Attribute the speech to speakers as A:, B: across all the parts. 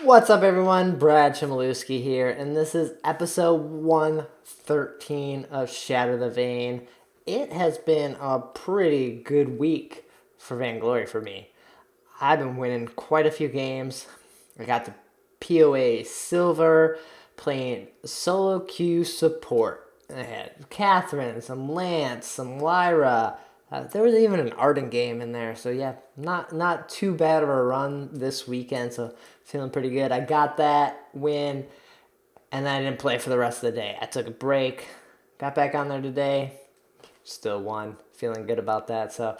A: What's up, everyone? Brad Chmielewski here, and this is episode 113 of Shatter The Vain. It has been a pretty good week for Vainglory for me. I've been winning quite a few games. I got the POA Silver, playing solo queue support. I had Catherine, some Lance, some Lyra. There was even an Arden game in there, so yeah, not too bad of a run this weekend. So feeling pretty good. I got that win, and then I didn't play for the rest of the day. I took a break, got back on there today, still won. Feeling good about that. So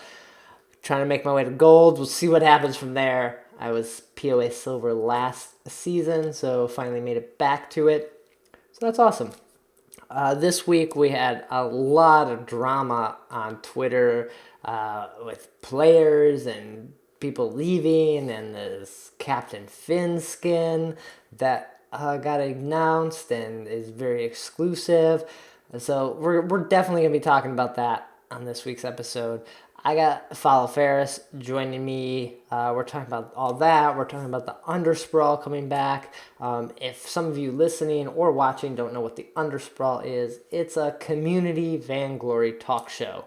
A: trying to make my way to gold. We'll see what happens from there. I was POA Silver last season, so finally made it back to it. So that's awesome. This week we had a lot of drama on Twitter with players and people leaving, and this Captain Phinn skin that got announced and is very exclusive. So we're definitely going to be talking about that on this week's episode. I got PhallofPhariss joining me. We're talking about all that. We're talking about the Undersprawl coming back. If some of you listening or watching don't know what the Undersprawl is, it's a community Vainglory talk show.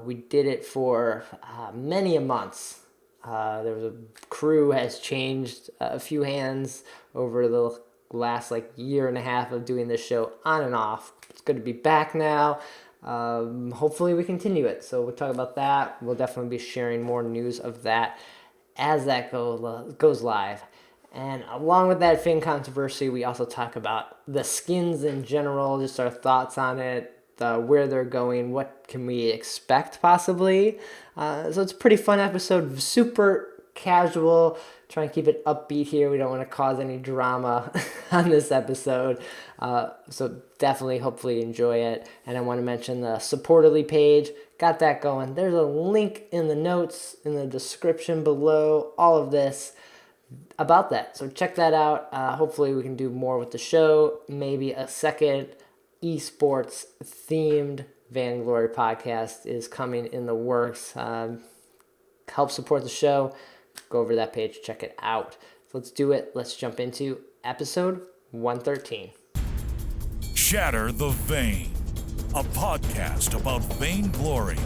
A: We did it for many a months. There was a crew has changed a few hands over the last year and a half of doing this show on and off. It's good to be back now. Hopefully we continue it. So we'll talk about that. We'll definitely be sharing more news of that as that goes live. And along with that Phinn controversy, we also talk about the skins in general, just our thoughts on it, where they're going, what can we expect possibly. So it's a pretty fun episode, super casual, trying to keep it upbeat here. We don't want to cause any drama on this episode. So definitely, hopefully enjoy it. And I want to mention the Supportedly page. Got that going. There's a link in the notes, in the description below, all of this about that. So check that out. Hopefully we can do more with the show. Maybe a second esports themed Vainglory podcast is coming in the works. Help support the show. Go over to that page, check it out. So let's do it. Let's jump into episode 113.
B: Shatter the Vain, a podcast about Vainglory.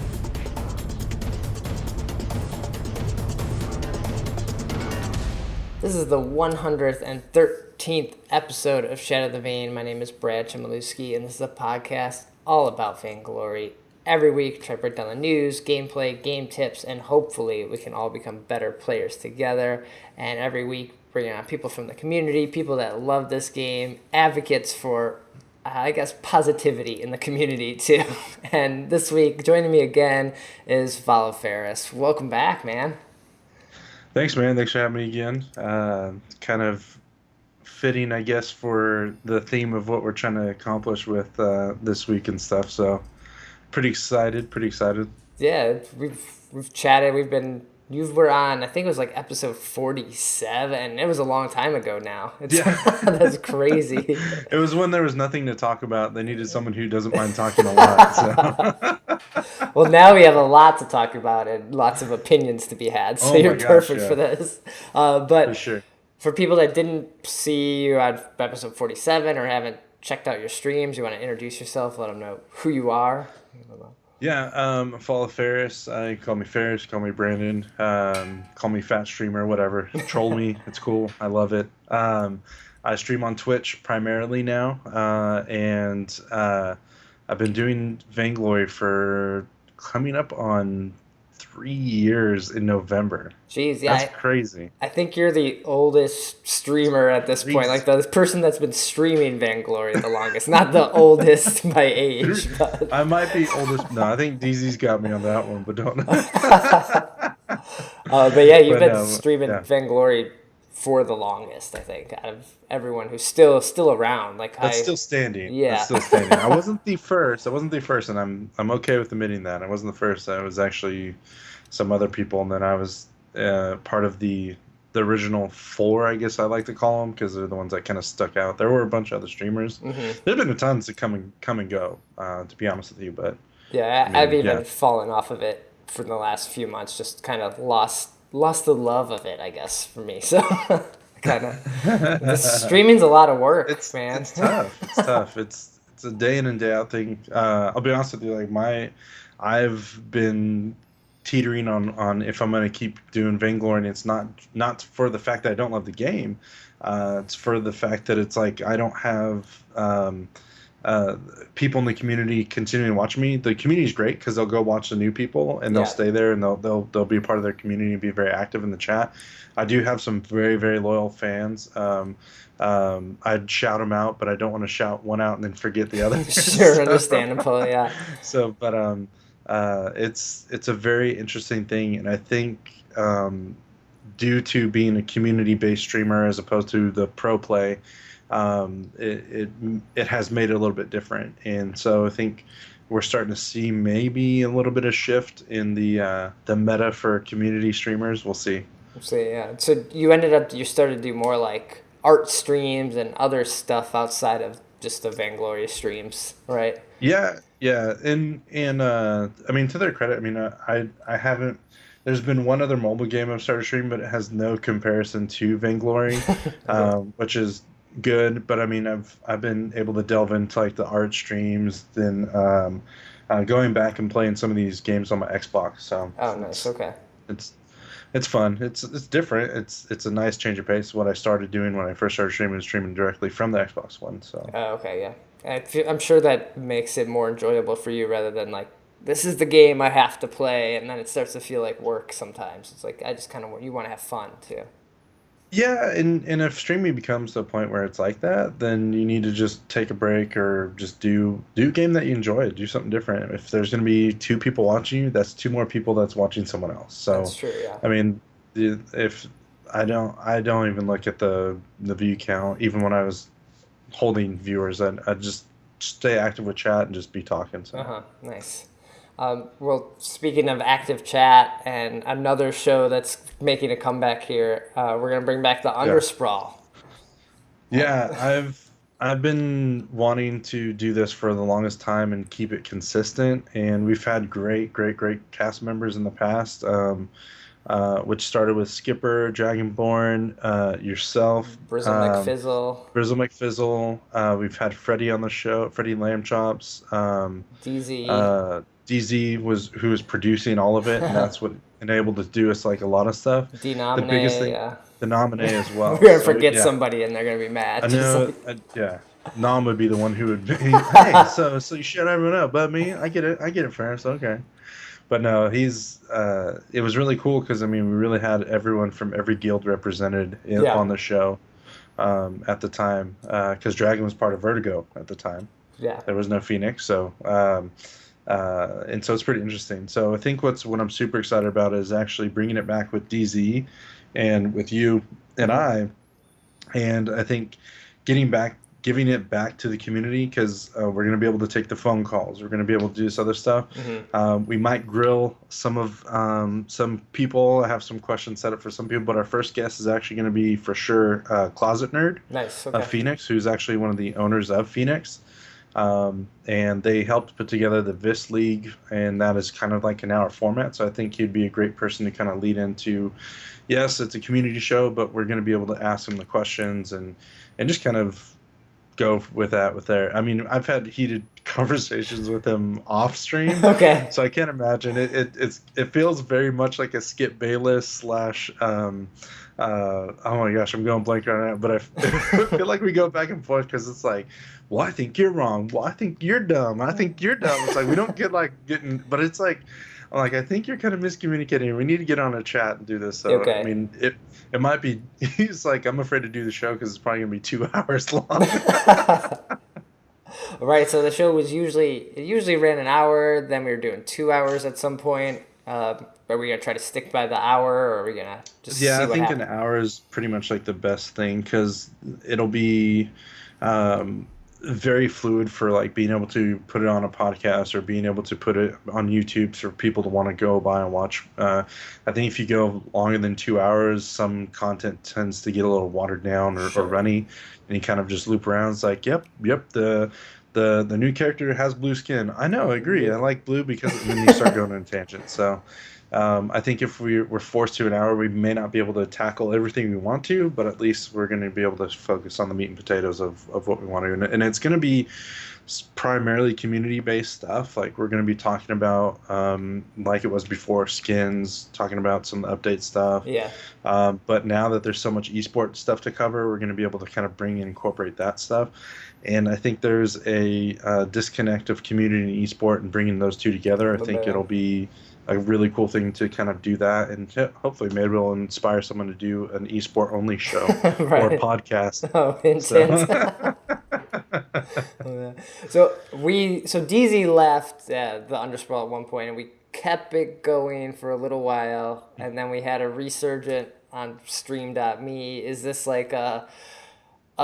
A: This is the 113th episode of Shatter the Vain. My name is Brad Chmielewski, and this is a podcast all about Vainglory. Every week, try to break down the news, gameplay, game tips, and hopefully we can all become better players together. And every week, bringing on people from the community, people that love this game, advocates for, positivity in the community too. And this week, joining me again is PhallofPhariss. Welcome back, man.
C: Thanks, man. Thanks for having me again. Kind of fitting, I guess, for the theme of what we're trying to accomplish with this week and stuff. So, pretty excited.
A: Yeah, we've chatted. You were on, I think it was episode 47. It was a long time ago now. That's crazy.
C: It was when there was nothing to talk about. They needed someone who doesn't mind talking a lot. So.
A: Well, now we have a lot to talk about and lots of opinions to be had. So you're perfect for this. But
C: for sure.
A: For people that didn't see you on episode 47 or haven't checked out your streams, you want to introduce yourself, let them know who you are.
C: Yeah, PhallofPhariss. Call me Ferris, call me Brandon, call me Fat Streamer, whatever. Troll me, it's cool. I love it. I stream on Twitch primarily now, and I've been doing Vainglory for coming up on 3 years in November.
A: Jeez, yeah.
C: That's crazy.
A: I think you're the oldest streamer at this point. The person that's been streaming Vainglory the longest. Not the oldest by age. But.
C: I might be oldest. No, I think DZ's got me on that one, but don't.
A: But yeah, you've been streaming Vainglory for the longest, I think, out of everyone who's still around.
C: Still standing.
A: Yeah.
C: That's still standing. I wasn't the first, and I'm okay with admitting that. I wasn't the first. I was actually some other people, and then I was part of the original 4, I guess I like to call them, because they're the ones that kind of stuck out. There were a bunch of other streamers. Mm-hmm. There've been tons that come and go, to be honest with you. But
A: yeah, I've even fallen off of it for the last few months. Just kind of lost the love of it, I guess, for me. So kind of. The streaming's a lot of work, man.
C: It's tough. It's tough. It's a day in and day out thing. I'll be honest with you. Like I've been teetering on if I'm gonna keep doing Vainglory, and it's not for the fact that I don't love the game. It's for the fact that it's like I don't have people in the community continuing to watch me. The community is great because they'll go watch the new people and they'll stay there and they'll be a part of their community and be very active in the chat. I do have some very, very loyal fans. I'd shout them out, but I don't want to shout one out and then forget the other.
A: Sure, understandable, yeah.
C: So, but it's a very interesting thing, and I think due to being a community-based streamer as opposed to the pro play, it has made it a little bit different, and so I think we're starting to see maybe a little bit of shift in the meta for community streamers. We'll see.
A: Yeah. So you started to do more like art streams and other stuff outside of just the Vainglory streams, right?
C: Yeah, and I mean, to their credit, I mean, I haven't. There's been one other mobile game I've started streaming, but it has no comparison to Vainglory, which is good. But I mean, I've been able to delve into like the art streams, then going back and playing some of these games on my Xbox. So
A: nice. Okay.
C: It's fun. It's different. It's a nice change of pace. What I started doing when I first started streaming directly from the Xbox One. So.
A: Okay, yeah. I'm sure that makes it more enjoyable for you rather than like, this is the game I have to play, and then it starts to feel like work sometimes. It's like, I just kind of, you want to have fun too.
C: Yeah, and if streaming becomes the point where it's like that, then you need to just take a break or just do a game that you enjoy. Do something different. If there's going to be 2 people watching you, that's 2 more people that's watching someone else. So
A: that's true, yeah.
C: I mean, if I don't even look at the view count, even when I was holding viewers, I just stay active with chat and just be talking. So.
A: Nice. Well, speaking of active chat and another show that's making a comeback here, we're gonna bring back the Undersprawl.
C: Yeah, I've been wanting to do this for the longest time and keep it consistent, and we've had great cast members in the past, which started with Skipper, Dragonborn, yourself,
A: Brizzle
C: McFizzle. We've had Freddie on the show, Freddie Lambchops,
A: DZ.
C: DZ who was producing all of it, and that's what enabled us to do us like a lot of stuff.
A: The
C: biggest thing, the nominee as well.
A: We're gonna forget somebody, and they're gonna be mad.
C: I know. Nom would be the one who would be. Hey, so you shut everyone up, but me, I get it, Ferris. Okay, but no, it was really cool because I mean, we really had everyone from every guild represented on the show at the time, because Dragon was part of Vertigo at the time.
A: Yeah,
C: there was no Phoenix, so. And so it's pretty interesting. So I think what I'm super excited about is actually bringing it back with DZ and with you and I think giving it back to the community, because we're going to be able to take the phone calls. We're going to be able to do this other stuff. Mm-hmm. We might grill some people. I have some questions set up for some people, but our first guest is actually going to be for sure Closet Nerd.
A: Nice. Okay.
C: Phoenix, who's actually one of the owners of Phoenix. And they helped put together the VIS League, and that is kind of like an hour format. So I think he'd be a great person to kind of lead into. Yes, it's a community show, but we're going to be able to ask him the questions and just kind of go with that with there. I mean, I've had heated conversations with him off stream.
A: Okay.
C: So I can't imagine it feels very much like a Skip Bayless / oh my gosh, I'm going blank right now, but I feel like we go back and forth because it's like, well, I think you're wrong. Well, I think you're dumb. I think you're dumb. It's like we don't get but it's like, I'm like, I think you're kind of miscommunicating. We need to get on a chat and do this. So
A: okay.
C: I mean, it might be. He's like, I'm afraid to do the show because it's probably gonna be 2 hours long.
A: Right. So the show was usually ran an hour. Then we were doing 2 hours at some point. Are we gonna try to stick by the hour, or are we gonna just?
C: Yeah,
A: see
C: I
A: what
C: think
A: happens?
C: an hour is pretty much like the best thing because it'll be very fluid for like being able to put it on a podcast or being able to put it on YouTube for people to want to go by and watch. I think if you go longer than 2 hours, some content tends to get a little watered down or runny, and you kind of just loop around. It's like, yep, the new character has blue skin. I know, I agree. I like blue because then you start going on a tangent. So I think if we're forced to an hour, we may not be able to tackle everything we want to, but at least we're going to be able to focus on the meat and potatoes of what we want to. And it's going to be primarily community-based stuff. Like we're going to be talking about, like it was before, skins, talking about some update stuff.
A: Yeah.
C: But now that there's so much esports stuff to cover, we're going to be able to kind of bring and incorporate that stuff. And I think there's a disconnect of community and esport, and bringing those two together. I think it'll be a really cool thing to kind of do that, and hopefully maybe it'll inspire someone to do an esport only show or a podcast.
A: Oh, intense. So DZ left the Undersprawl at one point, and we kept it going for a little while, and then we had a resurgent on Stream.me. Is this like a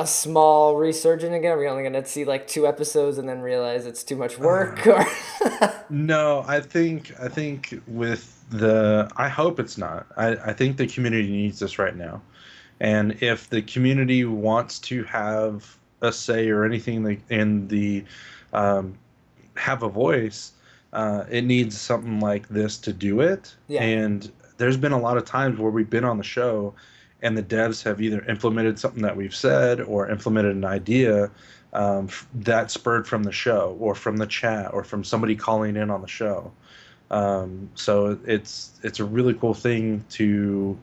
A: small resurgent again? Are we only going to see like 2 episodes and then realize it's too much work? Or
C: No, I think with I hope it's not. I think the community needs this right now. And if the community wants to have a say or anything in the have a voice, it needs something like this to do it.
A: Yeah.
C: And there's been a lot of times where we've been on the show and the devs have either implemented something that we've said or implemented an idea that spurred from the show or from the chat or from somebody calling in on the show. So it's a really cool thing to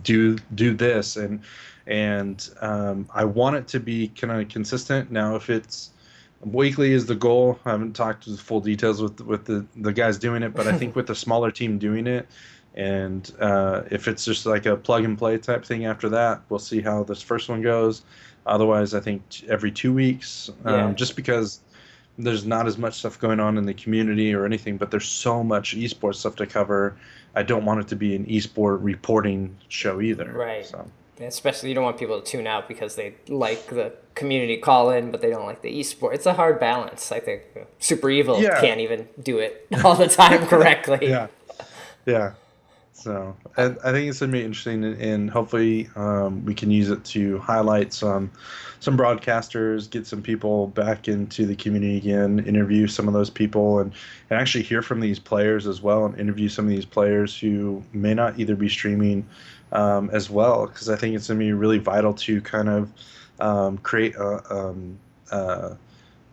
C: do this, and I want it to be kind of consistent. Now, if it's weekly is the goal, I haven't talked to the full details with the guys doing it, but I think with the smaller team doing it, and if it's just like a plug and play type thing after that, we'll see how this first one goes. Otherwise, I think every 2 weeks, just because there's not as much stuff going on in the community or anything, but there's so much esports stuff to cover. I don't want it to be an esport reporting show either.
A: Right.
C: So.
A: Especially, you don't want people to tune out because they like the community call in, but they don't like the esport. It's a hard balance. I think Super Evil can't even do it all the time correctly.
C: Yeah. So I think it's going to be interesting, and hopefully we can use it to highlight some broadcasters, get some people back into the community again, interview some of those people, and actually hear from these players as well, and interview some of these players who may not either be streaming as well, because I think it's going to be really vital to kind of create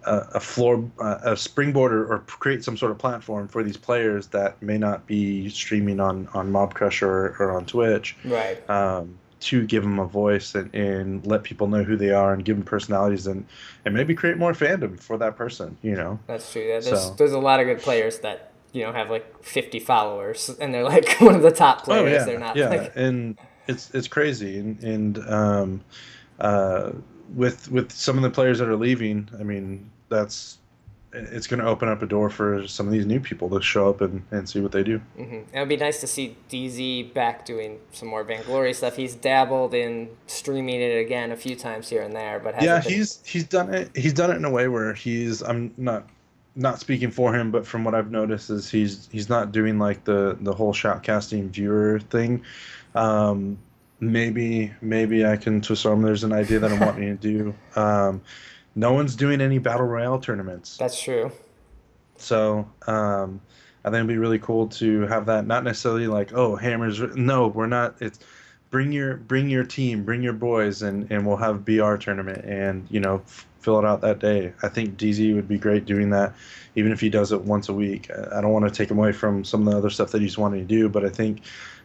C: a floor, a springboard, or create some sort of platform for these players that may not be streaming on Mob Crush or on Twitch,
A: right?
C: To give them a voice and let people know who they are and give them personalities and maybe create more fandom for that person.
A: That's true. There's a lot of good players that have like 50 followers and they're like one of the top players. They're not.
C: And it's crazy and with some of the players that are leaving, I mean, it's going to open up a door for some of these new people to show up and see what they do.
A: Mm-hmm. It would be nice to see DZ back doing some more Vainglory stuff. He's dabbled in streaming it again a few times here and there, but
C: he's done it. He's done it in a way where I'm not speaking for him, but from what I've noticed is he's not doing like the whole shoutcasting viewer thing. Maybe I can twist arm. There's an idea that I'm wanting to do. No one's doing any battle royale tournaments.
A: That's true.
C: So I think it'd be really cool to have that. Not necessarily like, oh, hammers. No, we're not. It's bring your team, bring your boys, and we'll have BR tournament and fill it out that day. I think DZ would be great doing that, even if he does it once a week. I don't want to take him away from some of the other stuff that he's wanting to do, but I think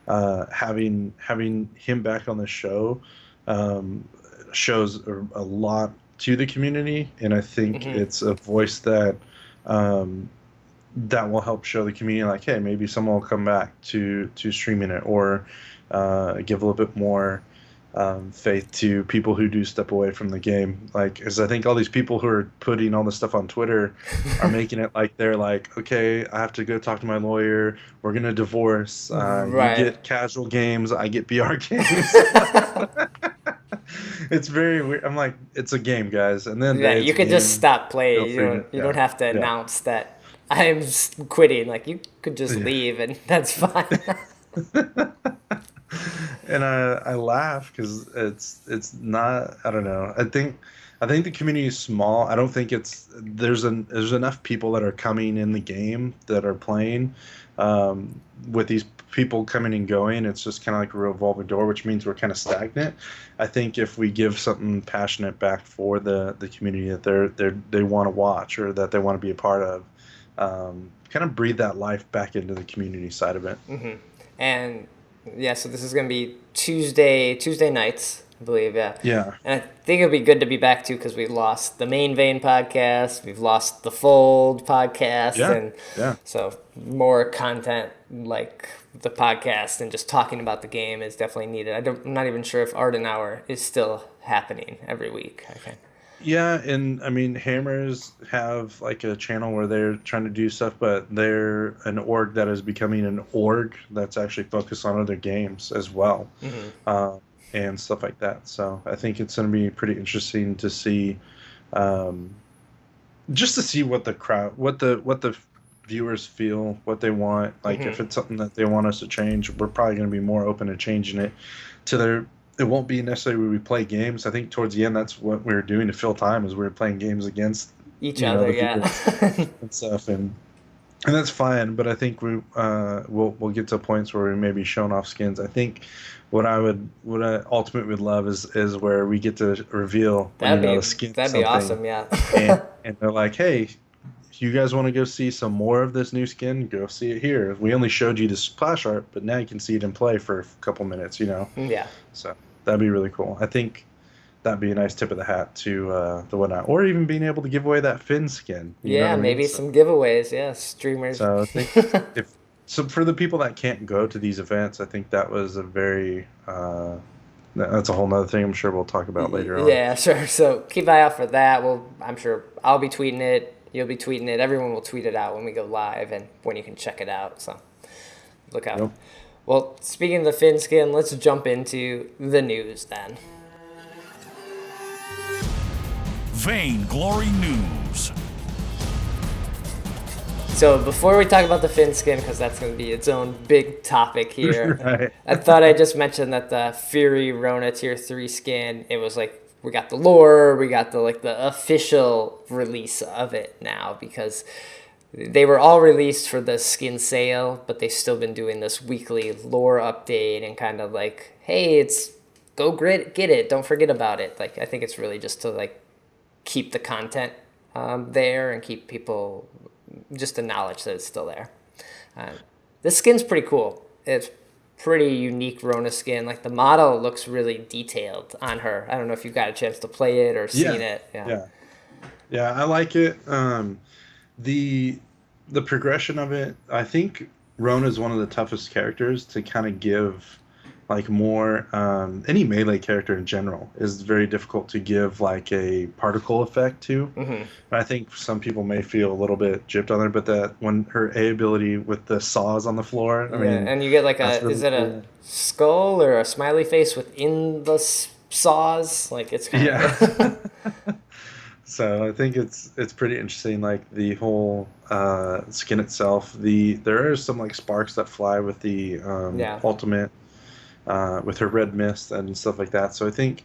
C: having him back on the show shows a lot to the community, and I think it's a voice that that will help show the community like, hey, maybe someone will come back to streaming it, or give a little bit more faith to people who do step away from the game. Like, as I think all these people who are putting all this stuff on Twitter are making it like they're like, okay, I have to go talk to my lawyer. We're gonna divorce.
A: Right.
C: You get casual games. I get BR games. It's very weird. I'm like, it's a game, guys. And then
A: you could just stop playing. You don't have to announce that I'm quitting. Like, you could just leave, and that's fine.
C: And I laugh because it's not. I don't know. I think the community is small. I don't think there's enough people that are coming in the game that are playing. With these people coming and going, it's just kind of like a revolving door, which means we're kind of stagnant. I think if we give something passionate back for the community that they want to watch or that they want to be a part of, kind of breathe that life back into the community side of it.
A: Mm-hmm. And yeah, so this is going to be Tuesday nights, I believe, yeah.
C: Yeah.
A: And I think it'll be good to be back too because we lost the Main Vein podcast, we've lost the Fold podcast,
C: Yeah.
A: and
C: Yeah.
A: so more content like the podcast and just talking about the game is definitely needed. I'm not even sure if Art and Hour is still happening every week. I think.
C: Yeah, and I mean, Hammers have like a channel where they're trying to do stuff, but they're an org that is becoming an org that's actually focused on other games as well, and stuff like that. So I think it's going to be pretty interesting to see, just to see what the crowd, what the viewers feel, what they want. Like if it's something that they want us to change, we're probably going to be more open to changing it to their. It won't be necessarily where we play games. I think towards the end, that's what we were doing to fill time, is we were playing games against
A: Each other,
C: the
A: yeah.
C: viewers and stuff, and that's fine. But I think we'll get to points where we may be showing off skins. I think what I ultimately would love is where we get to reveal the skin.
A: That'd be awesome, yeah.
C: and they're like, hey, you guys want to go see some more of this new skin? Go see it here. We only showed you the splash art, but now you can see it in play for a couple minutes,
A: Yeah.
C: So that'd be really cool. I think that'd be a nice tip of the hat to the whatnot, or even being able to give away that Finn skin. You know what I mean?
A: Maybe some giveaways. Yeah, streamers.
C: So I think so for the people that can't go to these events, I think that was a very that's a whole nother thing. I'm sure we'll talk about later on.
A: Yeah, sure. So keep an eye out for that. I'm sure I'll be tweeting it. You'll be tweeting it. Everyone will tweet it out when we go live and when you can check it out. So look out.
C: Yep.
A: Well, speaking of the Finn skin, let's jump into the news then.
B: Vainglory News.
A: So before we talk about the Finn skin, because that's going to be its own big topic here,
C: Right.
A: I thought I'd just mention that the Fury Rona Tier 3 skin, it was like, we got the lore, we got the official release of it now, because they were all released for the skin sale, but they've still been doing this weekly lore update and kind of like, hey, go get it, don't forget about it. Like, I think it's really just to like keep the content there and keep people just the knowledge that it's still there. This skin's pretty cool. It's pretty unique Rona skin. Like the model looks really detailed on her. I don't know if you've got a chance to play it or seen it.
C: Yeah, I like it. The progression of it, I think Rona is one of the toughest characters to kind of give like more any melee character in general is very difficult to give like a particle effect to. And I think some people may feel a little bit gypped on there, but that when her A ability with the saws on the floor, I mean,
A: and you get like
C: really
A: is it
C: cool.
A: a skull or a smiley face within the saws? Like it's kind of
C: So I think it's pretty interesting, like the whole skin itself. There are some like sparks that fly with the ultimate, with her red mist and stuff like that. So I think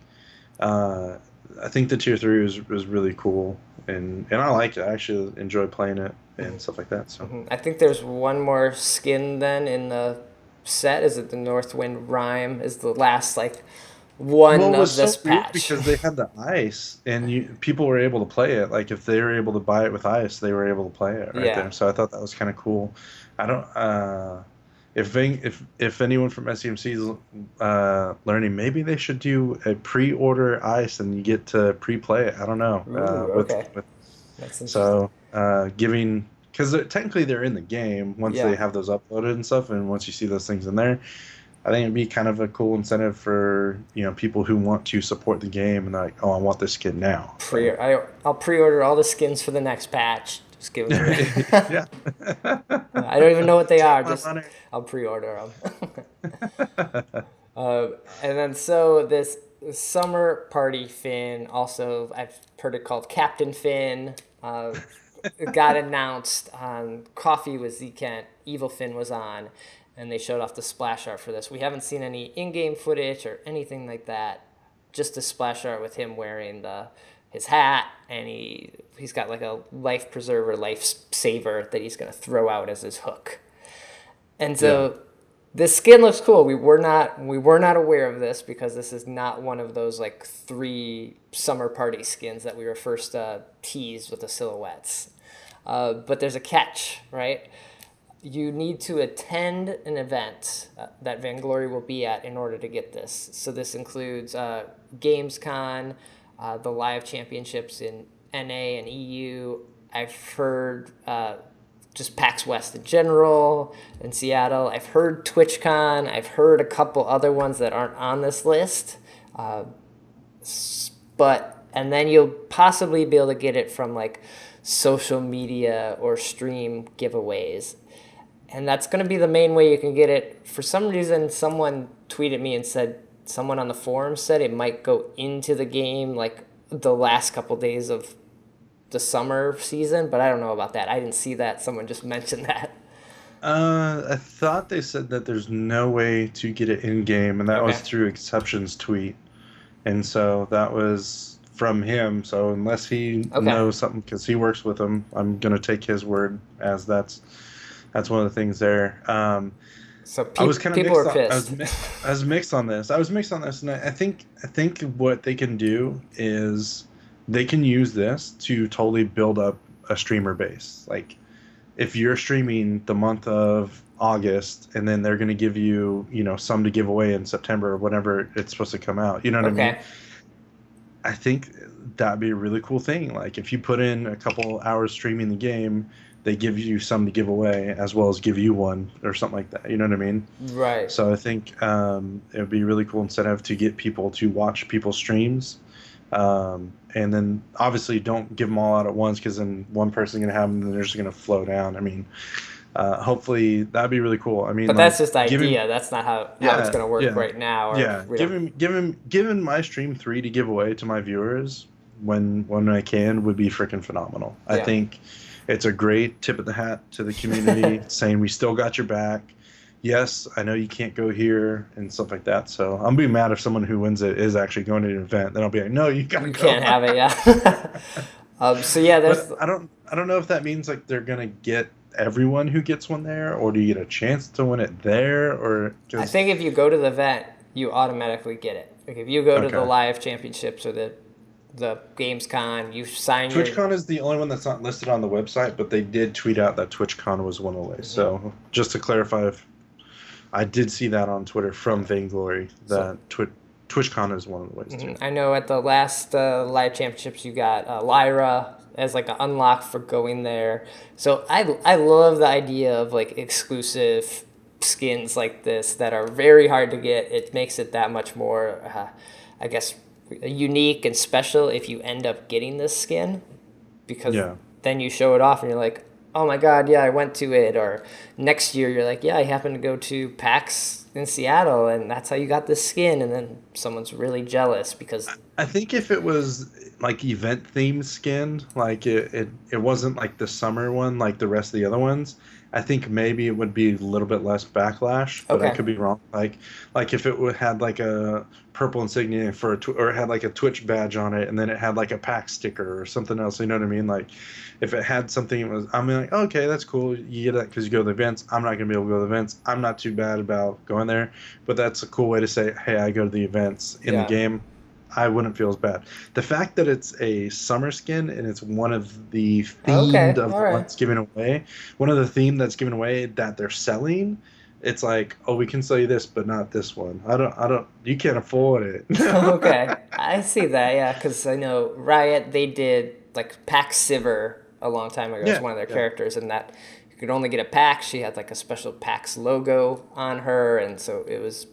C: the tier 3 was really cool, and I like it. I actually enjoy playing it and stuff like that. So
A: I think there's one more skin then in the set. Is it the Northwind Rhyme? Is the last like one
C: well, it was
A: of this
C: so weird
A: patch?
C: because they had the ice, and people were able to play it. Like if they were able to buy it with ice, they were able to play it right there. So I thought that was kind of cool. I don't. If anyone from SCMC is learning, maybe they should do a pre-order ice and you get to pre-play it. I don't know.
A: Okay. That's interesting.
C: Giving, because technically they're in the game once they have those uploaded and stuff, and once you see those things in there, I think it'd be kind of a cool incentive for people who want to support the game and they're like, oh, I want this skin now.
A: I'll pre-order all the skins for the next patch. Just give them to me.
C: Yeah.
A: I don't even know what they are. Just I'll pre-order them. And then so this Summer Party Phinn, also I've heard it called Captain Finn, got announced on Coffee with Z Kent. Evil Finn was on. and they showed off the splash art for this. We haven't seen any in-game footage or anything like that. Just the splash art with him wearing his hat, and he's got like a life preserver, life saver that he's gonna throw out as his hook. And so this skin looks cool. We were not aware of this because this is not one of those like 3 Summer Party skins that we were first teased with the silhouettes. But there's a catch, right? You need to attend an event that Vainglory will be at in order to get this. So this includes GamesCon, the live championships in NA and EU. I've heard just PAX West in general in Seattle. I've heard TwitchCon. I've heard a couple other ones that aren't on this list. And then you'll possibly be able to get it from like social media or stream giveaways. And that's going to be the main way you can get it. For some reason, someone tweeted me and said, someone on the forum said it might go into the game like the last couple days of the summer season, but I don't know about that. I didn't see that. Someone just mentioned that.
C: I thought they said that there's no way to get it in-game, and that was through Exception's tweet. And so that was from him. So unless he knows something, because he works with him, I'm going to take his word as that's one of the things there.
A: So
C: I was kind of
A: people are pissed.
C: I was mixed on this. And I think what they can do is they can use this to totally build up a streamer base. Like, if you're streaming the month of August, and then they're going to give you, some to give away in September or whenever it's supposed to come out. You know what I mean? I think that'd be a really cool thing. Like, if you put in a couple hours streaming the game, they give you some to give away as well as give you one or something like that. You know what I mean? Right. So I think it would be a really cool incentive to get people to watch people's streams. And then obviously don't give them all out at once, because then one person's going to have them and they're just going to flow down. I mean, hopefully that'd be really cool. I mean,
A: but that's just idea. That's not how it's going to work right now.
C: Giving my stream 3 to give away to my viewers when I can would be freaking phenomenal. Yeah. I think it's a great tip of the hat to the community saying we still got your back. Yes, I know you can't go here and stuff like that. So I'm be mad if someone who wins it is actually going to an event. Then I'll be like, no, you gotta go.
A: Can't have it, yeah. There's.
C: But I don't know if that means like they're gonna get everyone who gets one there, or do you get a chance to win it there, or?
A: I think if you go to the event, you automatically get it. Like if you go to the live championships or the GamesCon, you sign
C: TwitchCon is the only one that's not listed on the website, but they did tweet out that TwitchCon was one of the ways. So just to clarify, I did see that on Twitter from Vainglory that TwitchCon is one of the ways too.
A: I know at the last live championships you got Lyra as like an unlock for going there. So I love the idea of like exclusive skins like this that are very hard to get. It makes it that much more, I guess, unique and special if you end up getting this skin, because then you show it off and you're like, oh my god, yeah, I went to it. Or next year you're like, yeah, I happened to go to PAX in Seattle and that's how you got this skin, and then someone's really jealous because
C: I think if it was like event themed skin, like it wasn't like the summer one like the rest of the other ones, I think maybe it would be a little bit less backlash, but I could be wrong. Like if it had like a purple insignia or it had like a Twitch badge on it, and then it had like a pack sticker or something else. You know what I mean? Like if it had something, I'm like, okay, that's cool. You get that because you go to the events. I'm not gonna be able to go to the events. I'm not too bad about going there, but that's a cool way to say, hey, I go to the events in the game. I wouldn't feel as bad. The fact that it's a summer skin and it's one of the themed of what's given away, one of the theme that's given away that they're selling, it's like, oh, we can sell you this, but not this one. You can't afford it.
A: Okay, I see that, yeah, because I know Riot, they did like Pax Sivir a long time ago. It's one of their characters, and that you could only get a Pax. She had like a special Pax logo on her, and so it was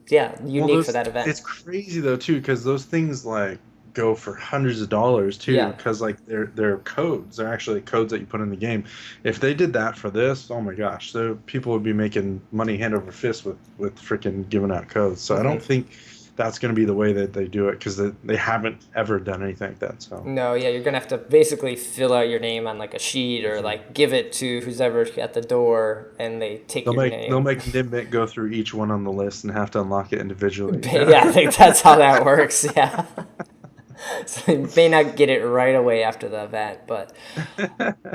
A: unique for that event.
C: It's crazy though too, because those things like go for hundreds of dollars too, because like they're codes. They're actually codes that you put in the game. If they did that for this, oh my gosh, so people would be making money hand over fist with freaking giving out codes. So I don't think that's going to be the way that they do it, because they haven't ever done anything like that. So
A: No, yeah, you're gonna have to basically fill out your name on like a sheet or like give it to who's ever at the door, and they take your name.
C: they'll make Nimbit go through each one on the list and have to unlock it individually.
A: Yeah, I think that's how that works. Yeah. So you may not get it right away after the event, but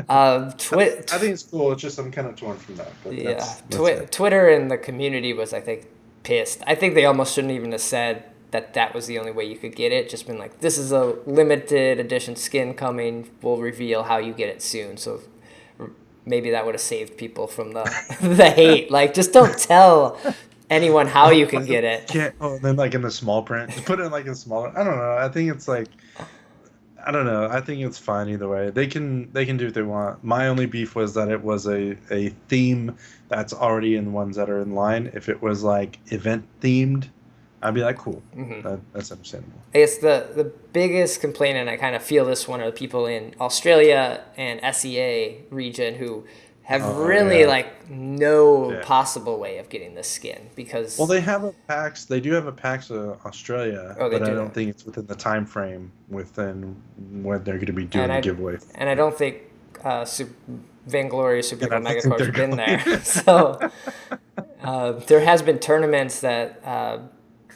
C: I think it's cool. It's just I'm kind of torn from that. But
A: yeah,
C: that's
A: Twitter and the community was, I think, pissed. I think they almost shouldn't even have said that was the only way you could get it. Just been like, this is a limited edition skin coming. We'll reveal how you get it soon. So maybe that would have saved people from the the hate. Like, just don't tell anyone how you can get it.
C: Yeah. Oh, then like in the small print, just put it like in smaller. I don't know. I think it's like, I don't know. I think it's fine either way. They can do what they want. My only beef was that it was a theme that's already in the ones that are in line. If it was like event themed, I'd be like, cool. That's understandable.
A: I guess the biggest complaint, and I kind of feel this one, are the people in Australia and SEA region who have like no possible way of getting this skin, because
C: they have a PAX. They do have a PAX Australia, but I don't think it's within the time frame within when they're going to be doing the giveaway.
A: And I don't think Vainglory, Super Evil Megacorp have been there. So there has been tournaments that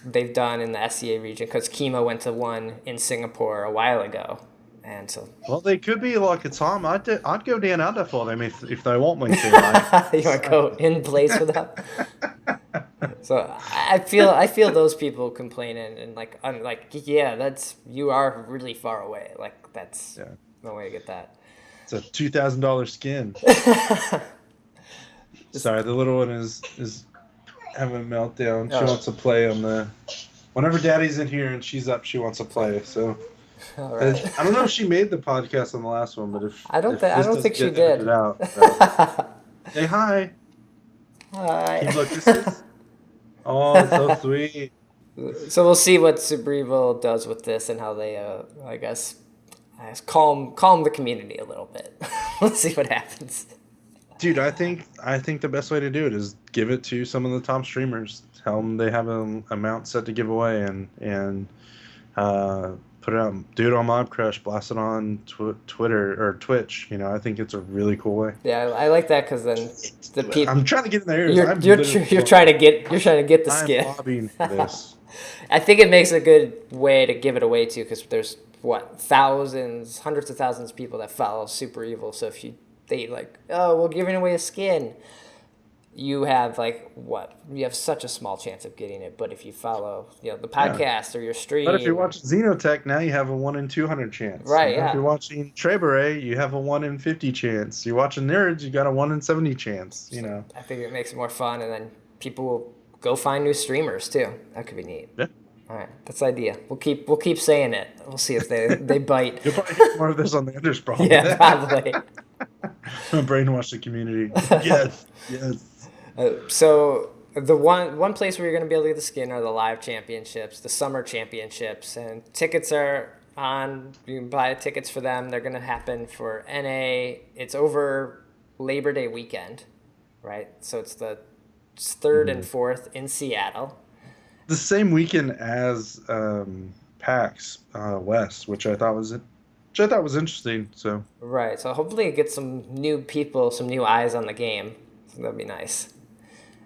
A: they've done in the SEA region, because Kima went to one in Singapore a while ago. And so,
C: they could be like a time. I'd go down under for them if they want me to. Right?
A: You want to go in place with them? So I feel those people complaining and like that's, you are really far away. Like, that's no way to get that.
C: It's a $2,000 skin. Sorry, the little one is having a meltdown. She wants to play on the. Whenever Daddy's in here and she's up, she wants to play. So.
A: All right.
C: I don't know if she made the podcast on the last one, but if
A: I don't think she did.
C: Say hi.
A: Hi.
C: Look, this is. Oh, it's so sweet.
A: So we'll see what Super Evil does with this and how they, I guess calm the community a little bit. Let's see what happens.
C: Dude, I think the best way to do it is give it to some of the top streamers. Tell them they have an amount set to give away, and put it out, do it on Mob Crush, blast it on Twitter or Twitch. I think it's a really cool way.
A: Yeah, I like that, because then the people.
C: I'm trying to get in there.
A: You're trying to get the skin.
C: I'm lobbying for this.
A: I think it makes a good way to give it away too, because there's thousands, hundreds of thousands of people that follow Super Evil. So if they like, we're giving away a skin, you have you have such a small chance of getting it. But if you follow the podcast or your stream,
C: but if you're watching Xenotech, now you have a 1 in 200 chance,
A: right?
C: If you're watching Trebere, you have a 1 in 50 chance. You're watching Nerds, you got a 1 in 70 chance.
A: I think it makes it more fun, and then people will go find new streamers too. That could be neat.
C: Yeah.
A: All right, that's the idea. We'll keep saying it. We'll see if they bite.
C: You'll probably get more of this on the Undersprawl.
A: Yeah, probably.
C: Brainwash the community. Yes.
A: So the one place where you're going to be able to get the skin are the live championships, the summer championships, and tickets are on. You can buy tickets for them. They're going to happen for NA. It's over Labor Day weekend, right? So it's the 3rd and 4th in Seattle.
C: The same weekend as PAX West, which I thought was interesting. So
A: right. So hopefully it gets some new people, some new eyes on the game. So that'd be nice.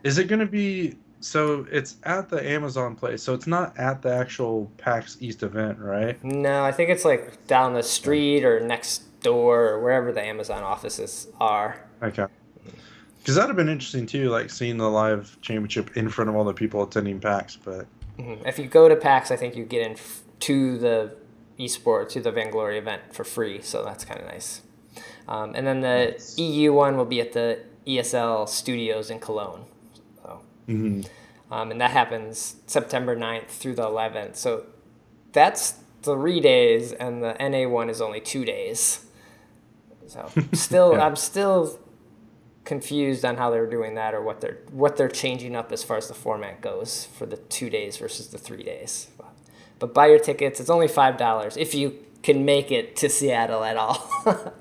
C: Is it going to be, so it's at the Amazon place, so it's not at the actual PAX East event, right?
A: No, I think it's like down the street or next door or wherever the Amazon offices are.
C: Okay. Because that would have been interesting too, like seeing the live championship in front of all the people attending PAX. But
A: if you go to PAX, I think you get in to the eSport, to the Vainglory event for free, so that's kind of nice. And then the EU one will be at the ESL Studios in Cologne. So, and that happens September 9th through the 11th. So that's 3 days, and the NA one is only 2 days. So I'm still confused on how they're doing that, or what they're changing up as far as the format goes for the 2 days versus the 3 days. But buy your tickets. It's only $5 if you can make it to Seattle at all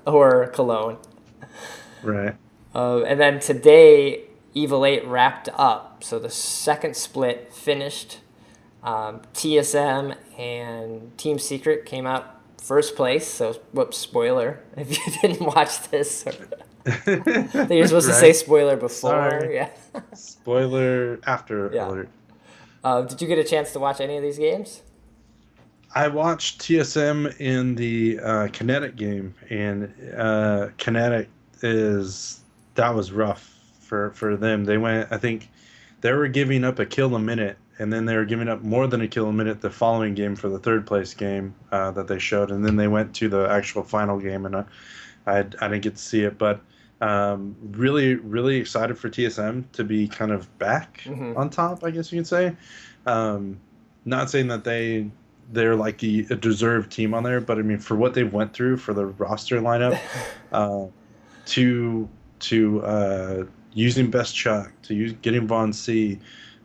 A: or Cologne.
C: Right.
A: And then today, Evil 8 wrapped up. So the second split finished. TSM and Team Secret came out first place. So, whoops, spoiler if you didn't watch this. You're supposed to say
C: Right.
A: spoiler before.
C: Sorry.
A: Yeah.
C: Spoiler after
A: Yeah.
C: alert.
A: Did you get a chance to watch any of these games?
C: I watched TSM in the Kinetic game, and Kinetic that was rough for them. They went, I think, they were giving up a kill a minute, and then they were giving up more than a kill a minute the following game for the third place game that they showed, and then they went to the actual final game, and I didn't get to see it, but really really excited for TSM to be kind of back on top, I guess you could say. Not saying that they're like a deserved team on there, but I mean, for what they went through for the roster lineup, to using Best Chuck, getting Von C,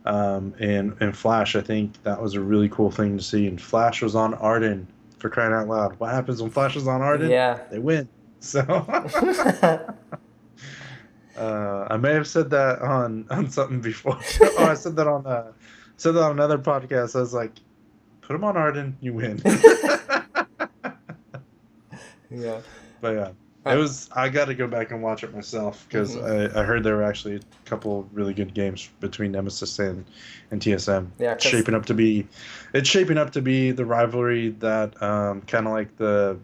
C: and Flash, I think that was a really cool thing to see. And Flash was on Arden, for crying out loud. What happens when Flash is on Arden?
A: Yeah.
C: They win. So I may have said that on something before. Oh, I said that on another podcast. I was like, put him on Arden, you win.
A: Yeah.
C: But yeah, it was. I got to go back and watch it myself because I heard there were actually a couple of really good games between Nemesis and TSM.
A: Yeah,
C: it's shaping up to be the rivalry that kind of like the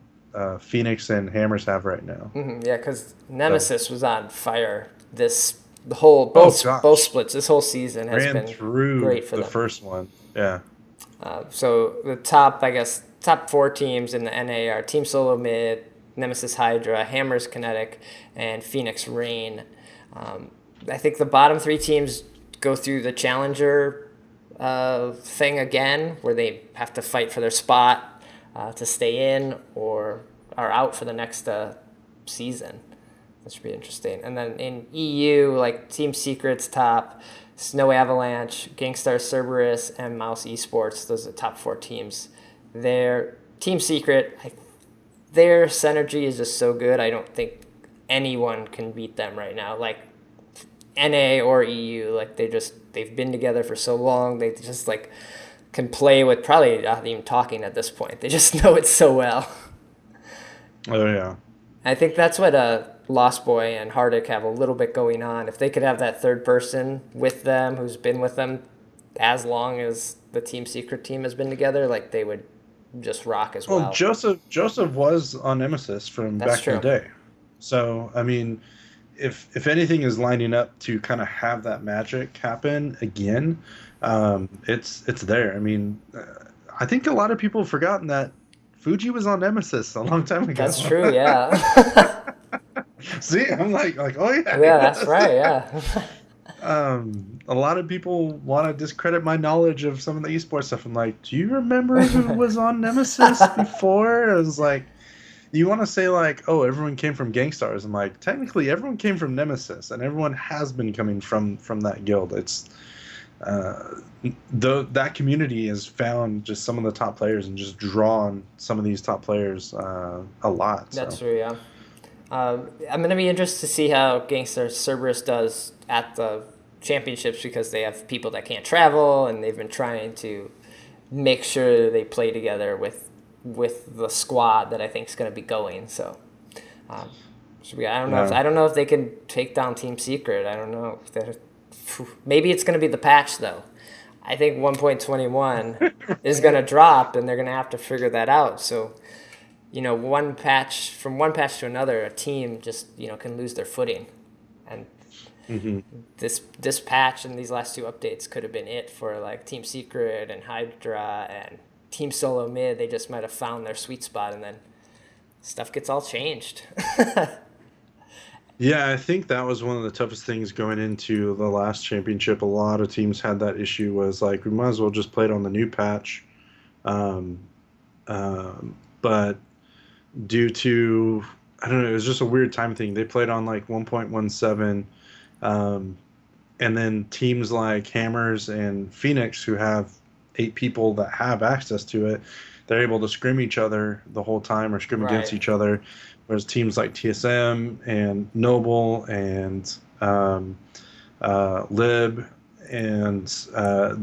C: Phoenix and Hammers have right now.
A: Yeah, because Nemesis was on fire. Both splits this whole season has been
C: through
A: great for
C: the
A: them.
C: first one. Yeah.
A: So the top 4 teams in the NA are Team Solo Mid, Nemesis Hydra, Hammers Kinetic, and Phoenix Rain. I think the bottom 3 teams go through the Challenger thing again, where they have to fight for their spot to stay in or are out for the next season. That should be interesting. And then in EU, like Team Secret's top, Snow Avalanche, Gangstar Cerberus, and Mouse Esports. Those are the top 4 teams. Their Team Secret, their synergy is just so good. I don't think anyone can beat them right now. Like NA or EU, like they've been together for so long. They just like can play with probably not even talking at this point. They just know it so well.
C: Oh yeah.
A: I think that's what Lost Boy and Hardic have a little bit going on. If they could have that third person with them who's been with them as long as the Team Secret team has been together, like they would just rock as well.
C: Well, Joseph was on Nemesis from back in the day. So, I mean, if anything is lining up to kind of have that magic happen again, it's there. I mean, I think a lot of people have forgotten that Fuji was on Nemesis a long time ago.
A: That's true, yeah.
C: See, I'm like, oh yeah.
A: Yeah, that's right, yeah.
C: A lot of people want to discredit my knowledge of some of the esports stuff. I'm like, do you remember who was on Nemesis before? I was like, you want to say like, oh, everyone came from Gangstars. I'm like, technically, everyone came from Nemesis, and everyone has been coming from that guild. It's that community has found just some of the top players and just drawn some of these top players a lot.
A: That's true, yeah. I'm going to be interested to see how Gangster Cerberus does at the championships because they have people that can't travel, and they've been trying to make sure they play together with the squad that I think is going to be going. So, I don't know if they can take down Team Secret. I don't know. Maybe it's going to be the patch though. I think 1.21 is going to drop, and they're going to have to figure that out. So, one patch to another, a team just can lose their footing, and this patch and these last 2 updates could have been it for like Team Secret and Hydra and Team Solo Mid. They just might have found their sweet spot, and then stuff gets all changed.
C: Yeah, I think that was one of the toughest things going into the last championship. A lot of teams had that issue, was like, we might as well just play it on the new patch. But due to, I don't know, it was just a weird time thing. They played on like 1.17, and then teams like Hammers and Phoenix, who have 8 people that have access to it, they're able to scrim each other the whole time or scrim against each other. Whereas teams like TSM and Noble and Lib and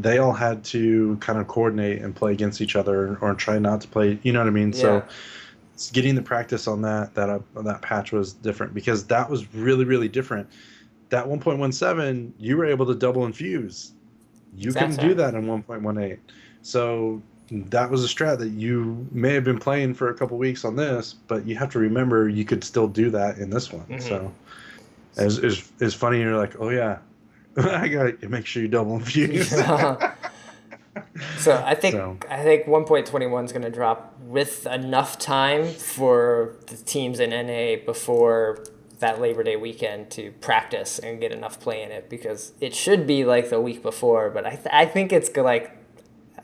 C: they all had to kind of coordinate and play against each other or try not to play. You know what I mean?
A: Yeah.
C: So getting the practice on that patch was different because that was really, really different. That 1.17, you were able to double infuse. You couldn't do that in 1.18. So that was a strat that you may have been playing for a couple weeks on this, but you have to remember you could still do that in this one.
A: Mm-hmm.
C: So it's funny. You're like, oh yeah, I got to make sure you double infuse.
A: So I think 1.21 is going to drop with enough time for the teams in NA before that Labor Day weekend to practice and get enough play in it, because it should be like the week before, but I think it's like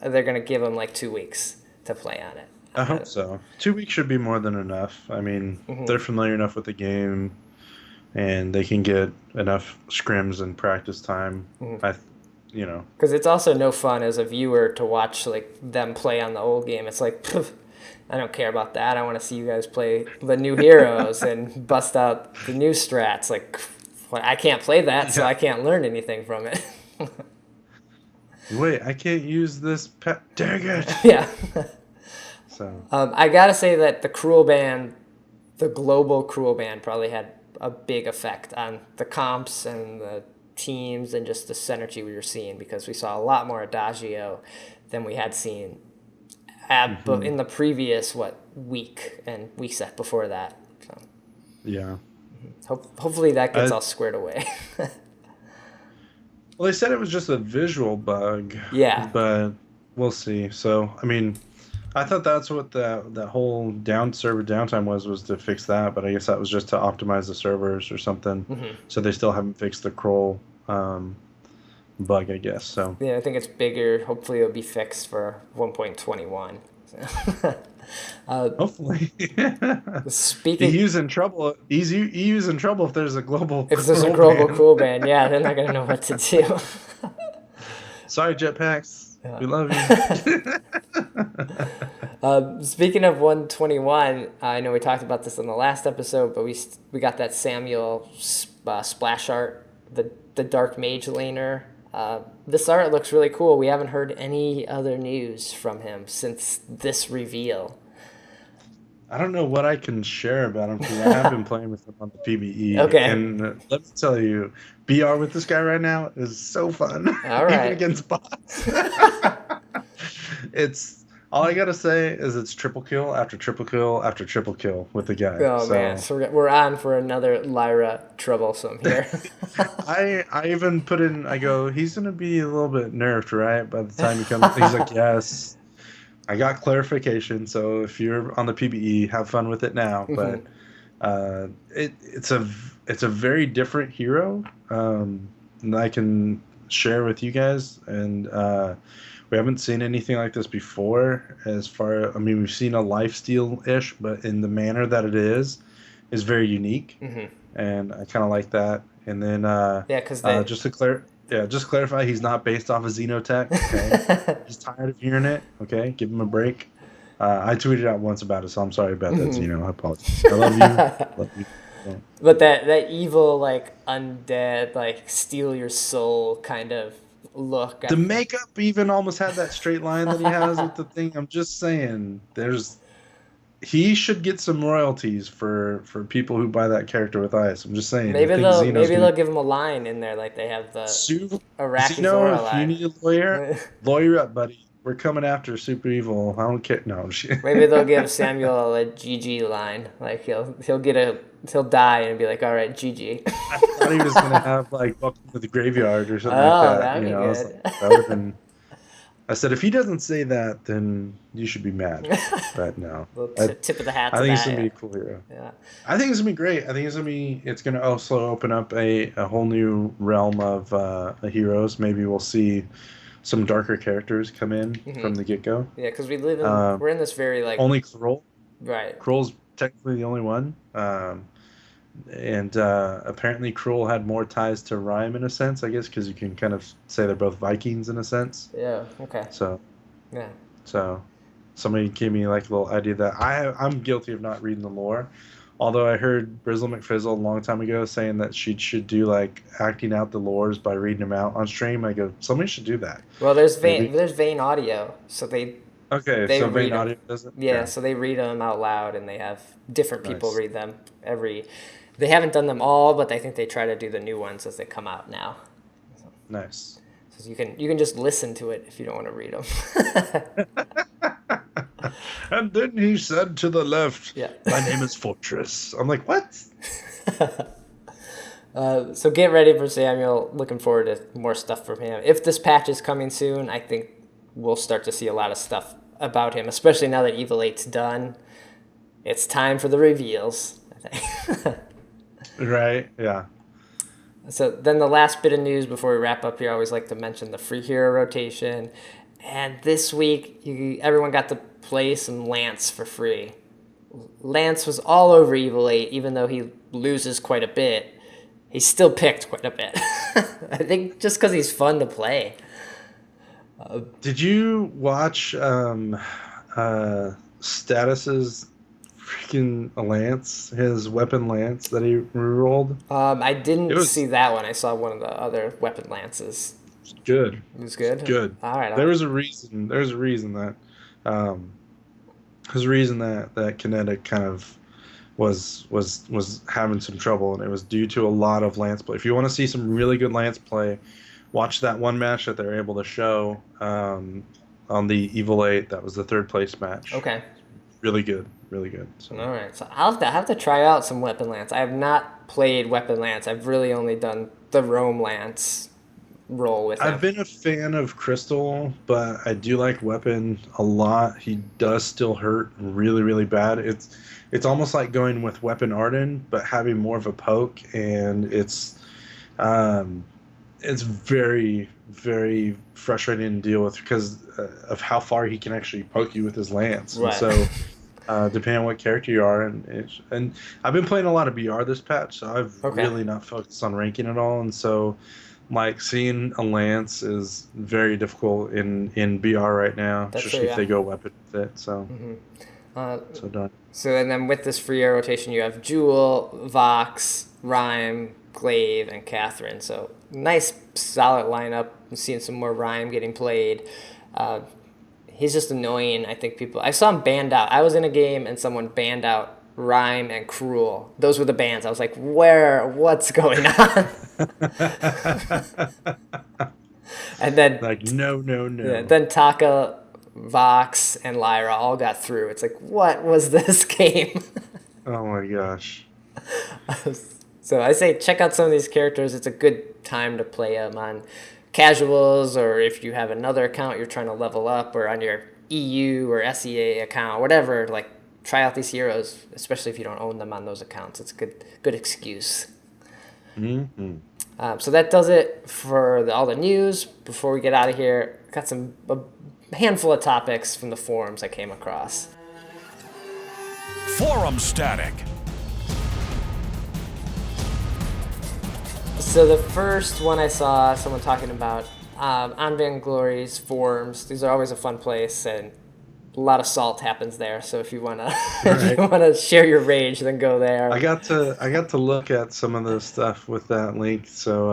A: they're going to give them like 2 weeks to play on it.
C: I hope so. 2 weeks should be more than enough. I mean, they're familiar enough with the game, and they can get enough scrims and practice time.
A: Because it's also no fun as a viewer to watch like them play on the old game. It's like, I don't care about that. I want to see you guys play the new heroes and bust out the new strats. Like, I can't play that, so I can't learn anything from it.
C: Wait, I can't use this pet. Dang it!
A: Yeah.
C: So
A: I gotta say that the Cruel Ban, the global Cruel Ban, probably had a big effect on the comps and the teams and just the synergy we were seeing, because we saw a lot more Adagio than we had seen in the previous week and week set before that. So
C: yeah,
A: hopefully that gets all squared away.
C: Well, they said it was just a visual bug.
A: Yeah,
C: but we'll see. So I mean, I thought that's what that whole server downtime was to fix that, but I guess that was just to optimize the servers or something. So they still haven't fixed the crawl bug, I guess. So
A: yeah, I think it's bigger. Hopefully it'll be fixed for 1.21.
C: hopefully.
A: Speaking,
C: EU's in trouble. EU's in trouble if there's a global.
A: If there's a global Cruel Ban, yeah, they're not gonna know what to do.
C: Sorry, Jetpacks. Yeah. We love
A: you. Speaking of 121, I know we talked about this in the last episode, but we got that Samuel splash art, the Dark Mage laner. This art looks really cool. We haven't heard any other news from him since this reveal.
C: I don't know what I can share about him because I have been playing with him on the PvE.
A: Okay.
C: And let me tell you, BR with this guy right now is so fun.
A: All right.
C: Even against bots. It's all I gotta say is it's triple kill after triple kill after triple kill with the guy.
A: Oh man, so we're on for another Lyra troublesome here.
C: I even put in. I go, he's gonna be a little bit nerfed, right? By the time he comes, he's like, yes. I got clarification, so if you're on the PvE, have fun with it now. But it's a very different hero that I can share with you guys, and we haven't seen anything like this before. I mean, we've seen a lifesteal-ish, but in the manner that it is very unique, and I kind of like that. And then just to clarify, he's not based off of Xenotech. Okay, he's tired of hearing it. Okay, give him a break. I tweeted out once about it, so I'm sorry about that, Xeno. I apologize. I love you. Love you. Yeah.
A: But that evil, like, undead, like, steal your soul kind of look.
C: The makeup even almost had that straight line that he has with the thing. I'm just saying, he should get some royalties for people who buy that character with ice. I'm just saying.
A: Maybe they'll give him a line in there like they have the Iraqi Zora line.
C: If you need a lawyer up, buddy. We're coming after Super Evil. I don't care. No.
A: Maybe they'll give Samuel a GG line. Like he'll die and be like, all right, GG.
C: I thought he was gonna have like Welcome to the Graveyard or something like that.
A: That'd be good.
C: That would have been. I said, if he doesn't say that, then you should be mad. But no.
A: Tip of the hat.
C: I think he's gonna be a cool hero.
A: Yeah.
C: I think it's gonna be great. I think it's gonna also open up a whole new realm of heroes. Maybe we'll see some darker characters come in from the get go.
A: Yeah, because we're in this very like
C: only Kroll.
A: Right.
C: Kroll's technically the only one. And apparently Kroll had more ties to Rhyme in a sense, I guess, because you can kind of say they're both Vikings in a sense.
A: Yeah. Okay.
C: So.
A: Yeah.
C: So, somebody gave me like a little idea that I'm guilty of not reading the lore, Although I heard Brizzle McFizzle a long time ago saying that she should do like acting out the lores by reading them out on stream. I go, somebody should do that.
A: Well,
C: Maybe.
A: There's Vain Audio, so
C: Okay,
A: they
C: so
A: read
C: Vane
A: them.
C: Audio does it?
A: Yeah,
C: Okay,
A: so they read them out loud, and they have different people
C: nice.
A: read them every. They haven't done them all, but I think they try to do the new ones as they come out now.
C: Nice.
A: So you can just listen to it if you don't want to read them.
C: And then he said to the left,
A: Yeah.
C: "My name is Fortress." I'm like, what?
A: So get ready for Samuel. Looking forward to more stuff from him. If this patch is coming soon, I think we'll start to see a lot of stuff about him, especially now that Evil 8's done. It's time for the reveals, I think.
C: Right? Yeah.
A: So then the last bit of news before we wrap up here, I always like to mention the free hero rotation. And this week, everyone got to play some Lance for free. Lance was all over Evil 8, even though he loses quite a bit. He still picked quite a bit. I think just because he's fun to play.
C: Did you watch Status's freaking Lance, his weapon Lance that he rerolled?
A: I didn't
C: It was-
A: see that one. I saw one of the other weapon lances.
C: Good.
A: It was good.
C: Good.
A: All right.
C: There was a reason. There's a reason that there's a reason that Kinetic kind of was having some trouble, and it was due to a lot of Lance play. If you want to see some really good Lance play, watch that one match that they're able to show on the Evil 8. That was the third place match.
A: Okay.
C: Really good. Really good. So.
A: All right. So I'll have to try out some weapon lance. I have not played weapon lance. I've really only done the roam lance roll with him.
C: I've been a fan of Crystal, but I do like Weapon a lot. He does still hurt really, really bad. It's almost like going with Weapon Arden, but having more of a poke, and it's very, very frustrating to deal with because of how far he can actually poke you with his lance.
A: Right.
C: And so, depending on what character you are, and I've been playing a lot of BR this patch, so I've really not focused on ranking at all, and so. Like seeing a lance is very difficult in BR right now, especially if they go weapon with it. So, so done.
A: So and then with this free air rotation, you have Jewel, Vox, Rhyme, Glaive, and Catherine. So nice, solid lineup. I'm seeing some more Rhyme getting played. He's just annoying. I think I saw him banned out. I was in a game and someone banned out Rhyme and Cruel. Those were the bans. I was like, what's going on? And then
C: like no.
A: Yeah, then Taka, Vox, and Lyra all got through. It's like, what was this game?
C: Oh my gosh.
A: So I say check out some of these characters. It's a good time to play them on casuals, or if you have another account you're trying to level up, or on your EU or SEA account, whatever. Like, try out these heroes, especially if you don't own them on those accounts. It's a good excuse.
C: Mm-hmm.
A: So that does it for all the news. Before we get out of here, got a handful of topics from the forums I came across.
B: Forum static.
A: So the first one I saw someone talking about on Vainglory's forums. These are always a fun place, and a lot of salt happens there. So if you wanna if you wanna share your rage, then go there.
C: I got to look at some of the stuff with that link. So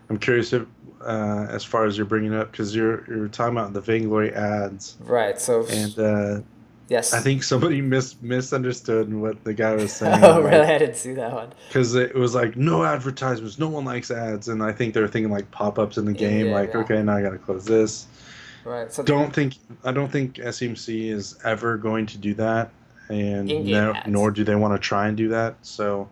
C: I'm curious if as far as you're bringing up, because you're talking about the Vainglory ads,
A: right? So
C: and
A: yes,
C: I think somebody misunderstood what the guy was saying.
A: Oh, really? I didn't see that one.
C: Because it was like no advertisements, no one likes ads, and I think they're thinking like pop-ups in the game. Okay, now I gotta close this.
A: Right. So
C: I don't think SMC is ever going to do that, and nor do they want to try and do that. So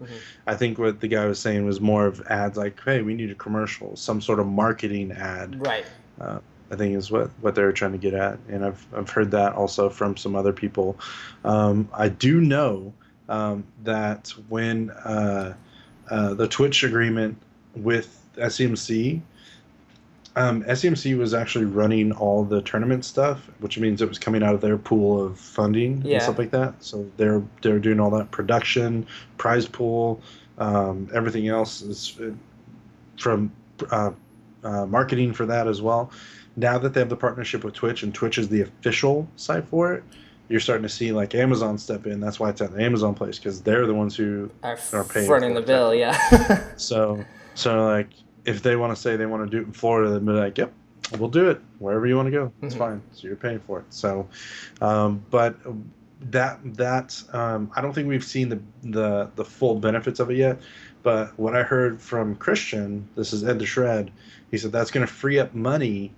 C: I think what the guy was saying was more of ads like, hey, we need a commercial, some sort of marketing ad.
A: Right.
C: I think is what they were trying to get at, and I've heard that also from some other people. I do know that when the Twitch agreement with SMC. SMC was actually running all the tournament stuff, which means it was coming out of their pool of funding and stuff like that. So they're doing all that production, prize pool, everything else is from marketing for that as well. Now that they have the partnership with Twitch, and Twitch is the official site for it, you're starting to see like Amazon step in. That's why it's at the Amazon place, because they're the ones who
A: Are
C: are paying
A: fronting
C: for
A: the
C: it.
A: bill, yeah.
C: So, like, if they want to say they want to do it in Florida, they'll be like, "Yep, we'll do it wherever you want to go. It's fine. So you're paying for it." So, but I don't think we've seen the full benefits of it yet. But what I heard from Christian, this is Ed the Shred, he said that's going to free up money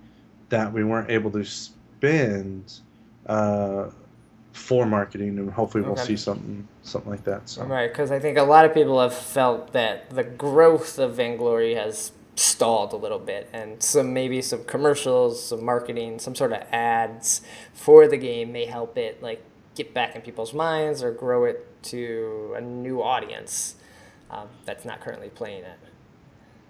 C: that we weren't able to spend uh, for marketing, and hopefully we'll
A: Okay.
C: see something like that. So.
A: Right, because I think a lot of people have felt that the growth of Vainglory has stalled a little bit, and maybe some commercials, some marketing, some sort of ads for the game may help it like get back in people's minds or grow it to a new audience that's not currently playing it.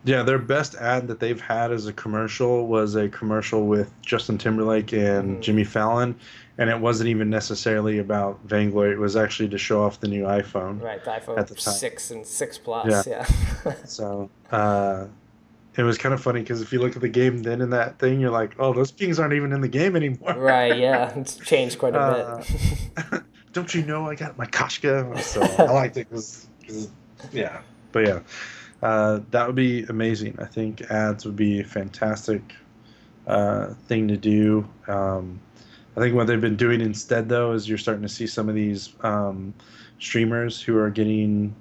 C: Yeah, their best ad that they've had as a commercial was a commercial with Justin Timberlake and Jimmy Fallon, and it wasn't even necessarily about Vainglory. It was actually to show off the new iPhone
A: Right, the
C: at the
A: iPhone
C: time.
A: 6 and 6
C: Yeah.
A: Plus, yeah.
C: So it was kind of funny because if you look at the game then in that thing, you're like, oh, those kings aren't even in the game anymore.
A: Right, yeah, it's changed quite a
C: Uh,
A: bit.
C: don't you know I got my Koshka? So I liked it because, yeah. But yeah. That would be amazing. I think ads would be a fantastic thing to do. I think what they've been doing instead, though, is you're starting to see some of these streamers who are getting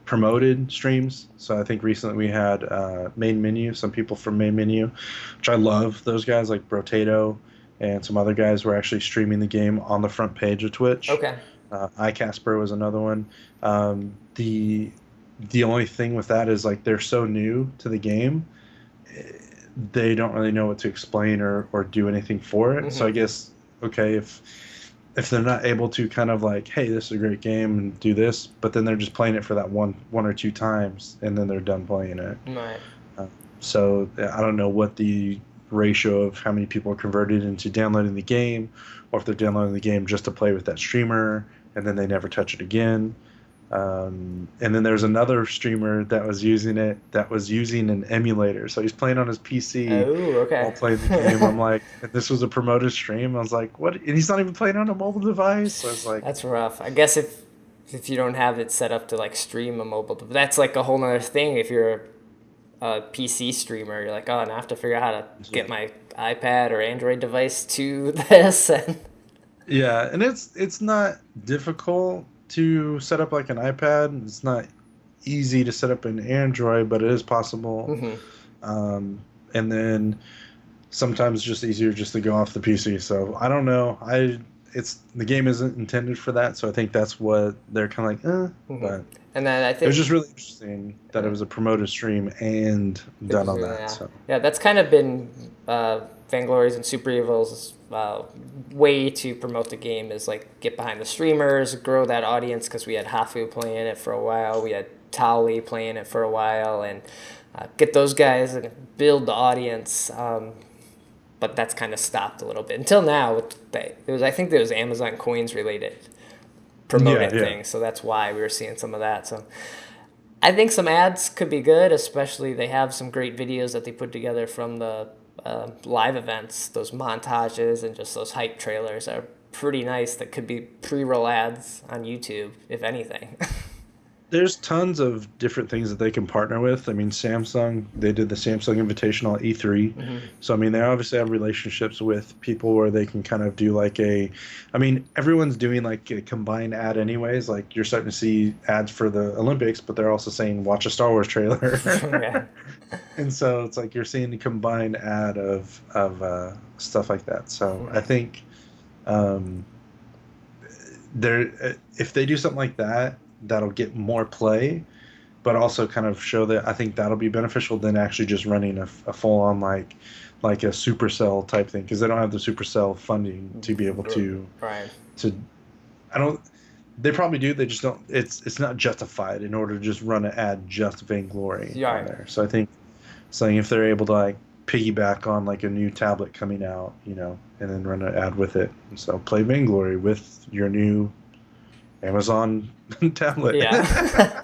C: promoted streams. So I think recently we had Main Menu, some people from Main Menu, which I love. Those guys like Brotato and some other guys were actually streaming the game on the front page of Twitch.
A: Okay.
C: iCasper was another one. The only thing with that is like they're so new to the game, they don't really know what to explain or do anything for it. So I guess, okay, if they're not able to kind of like, hey, this is a great game and do this, but then they're just playing it for that one or two times and then they're done playing it.
A: Right.
C: So I don't know what the ratio of how many people are converted into downloading the game, or if they're downloading the game just to play with that streamer and then they never touch it again. And then there's another streamer that was using an emulator. So he's playing on his PC
A: okay.
C: while playing the game. I'm like, this was a promoted stream. I was like, what? And he's not even playing on a mobile device. So it's like,
A: that's rough. I guess if you don't have it set up to like stream a mobile, that's like a whole nother thing. If you're a PC streamer, you're like, oh, now I have to figure out how to get my iPad or Android device to this.
C: yeah, and it's not difficult to set up like an iPad. It's not easy to set up an Android, but it is possible. And then sometimes it's just easier just to go off the PC. So I don't know. The game isn't intended for that, so I think that's what they're kind of like, But
A: and then I think
C: it was just really interesting that it was a promoted stream and done on that.
A: Yeah.
C: So.
A: Yeah, that's kind of been Vainglory's and Super Evil's way to promote the game is like get behind the streamers, grow that audience, because we had Hafu playing it for a while, we had Tali playing it for a while, and get those guys and build the audience. But that's kind of stopped a little bit until now. I think there was Amazon coins related promoted thing, so that's why we were seeing some of that. So I think some ads could be good, especially they have some great videos that they put together from the live events. Those montages and just those hype trailers are pretty nice. That could be pre-roll ads on YouTube, if anything.
C: There's tons of different things that they can partner with. I mean, Samsung, they did the Samsung Invitational at E3. So, I mean, they obviously have relationships with people where they can kind of do like everyone's doing like a combined ad anyways. Like you're starting to see ads for the Olympics, but they're also saying watch a Star Wars trailer.
A: Yeah.
C: And so it's like you're seeing a combined ad of stuff like that. So I think if they do something like that, that'll get more play, but also kind of show that I think that'll be beneficial than actually just running a full-on like a Supercell type thing, because they don't have the Supercell funding to be able to they probably do, they just don't, it's not justified in order to just run an ad just Vainglory on there. So I think saying if they're able to like piggyback on like a new tablet coming out, and then run an ad with it, and so play Vainglory with your new Amazon tablet.
A: Yeah.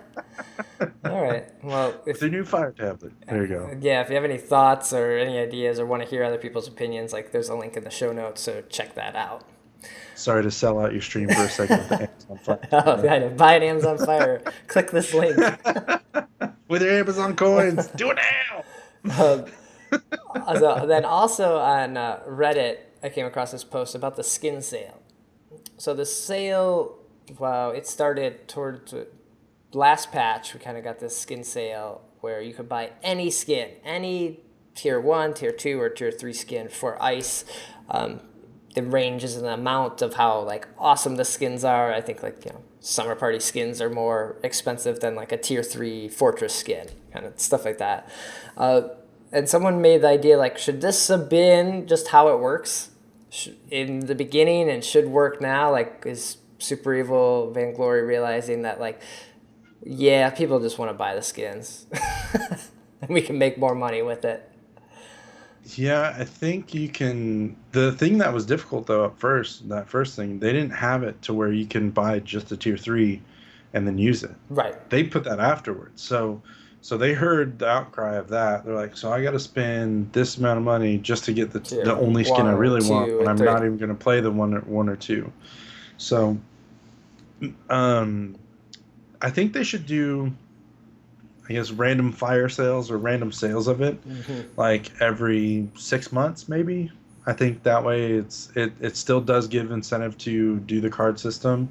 A: All right. Well,
C: it's a new Fire tablet. There you go.
A: Yeah, if you have any thoughts or any ideas or want to hear other people's opinions, like there's a link in the show notes, so check that out.
C: Sorry to sell out your stream for a second with the Amazon
A: Oh,
C: Fire.
A: I know. Buy an Amazon Fire. Click this link.
C: With your Amazon coins, do it now.
A: Then also on Reddit, I came across this post about the skin sale. So the sale, wow, it started towards last patch. We kind of got this skin sale where you could buy any skin, any tier 1, tier 2, or tier 3 skin for ice. It ranges in the amount of how like awesome the skins are. I think like, Summer Party skins are more expensive than like a tier 3 Fortress skin, kind of stuff like that. And someone made the idea like, should this have been just how it works in the beginning and should work now? Like, is Super Evil Vainglory realizing that like, yeah, people just want to buy the skins and we can make more money with it?
C: Yeah, I think you can. The thing that was difficult though at first, that first thing, they didn't have it to where you can buy just a tier 3 and then use it.
A: Right.
C: They put that afterwards. So they heard the outcry of that. They're like, so I got to spend this amount of money just to get the only skin I really want, and I'm not even going to play the one or two. So, I think they should do, I guess, random fire sales or random sales of it, like every 6 months, maybe. I think that way it still does give incentive to do the card system,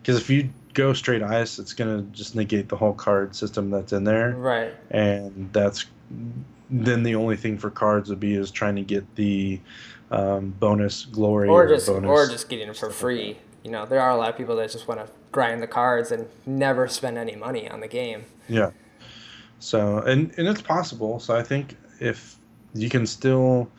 C: because if you go straight ice, it's gonna just negate the whole card system that's in there.
A: Right.
C: And then the only thing for cards would be is trying to get the bonus glory
A: or just getting it for free. There are a lot of people that just want to grind the cards and never spend any money on the game.
C: Yeah. So and it's possible. So I think if you can still.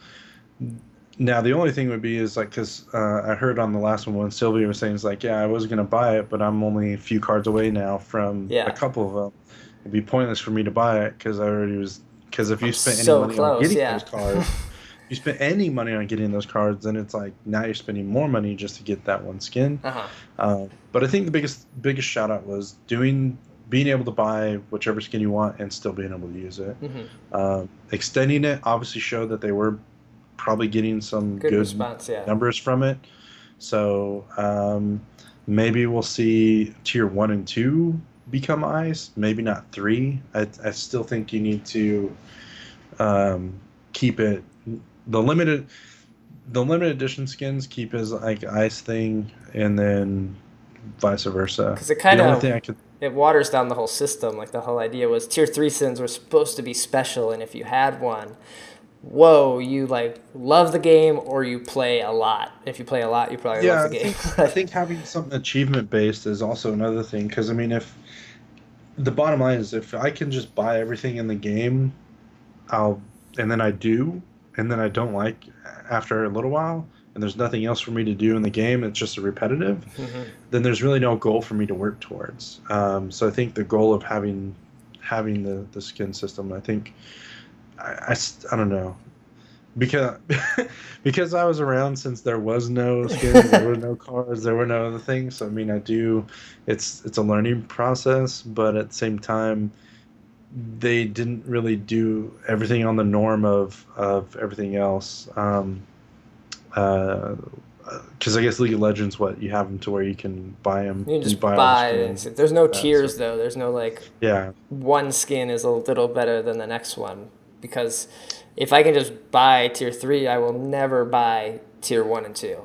C: Now, the only thing would be is like, because I heard on the last one when Sylvia was saying, it's like, yeah, I was going to buy it, but I'm only a few cards away now from a couple of them. It'd be pointless for me to buy it because I already was. Because if you spent any money on getting those cards, you spent any money on getting those cards, then it's like now you're spending more money just to get that one skin. But I think the biggest shout out was being able to buy whichever skin you want and still being able to use it. Extending it obviously showed that they were probably getting some good response, numbers from it. So maybe we'll see tier 1 and 2 become ice, maybe not 3. I still think you need to keep it the limited edition skins, keep as like ice thing, and then vice versa.
A: Because it waters down the whole system. Like the whole idea was tier 3 skins were supposed to be special, and if you had one, whoa, you like love the game or you play a lot. If you play a lot, you probably love the game.
C: I think having something achievement based is also another thing, because I mean, if the bottom line is if I can just buy everything in the game, and then I don't like after a little while, and there's nothing else for me to do in the game, it's just a repetitive, then there's really no goal for me to work towards. So I think the goal of having the skin system, I think, I don't know, because I was around since there was no skins, there were no cards, there were no other things. So I mean, it's a learning process, but at the same time, they didn't really do everything on the norm of everything else. Because I guess League of Legends, you have them to where you can buy them.
A: You just buy. There's no tiers though. There's no like.
C: Yeah.
A: One skin is a little better than the next one, because if I can just buy tier 3, I will never buy tier 1 and 2,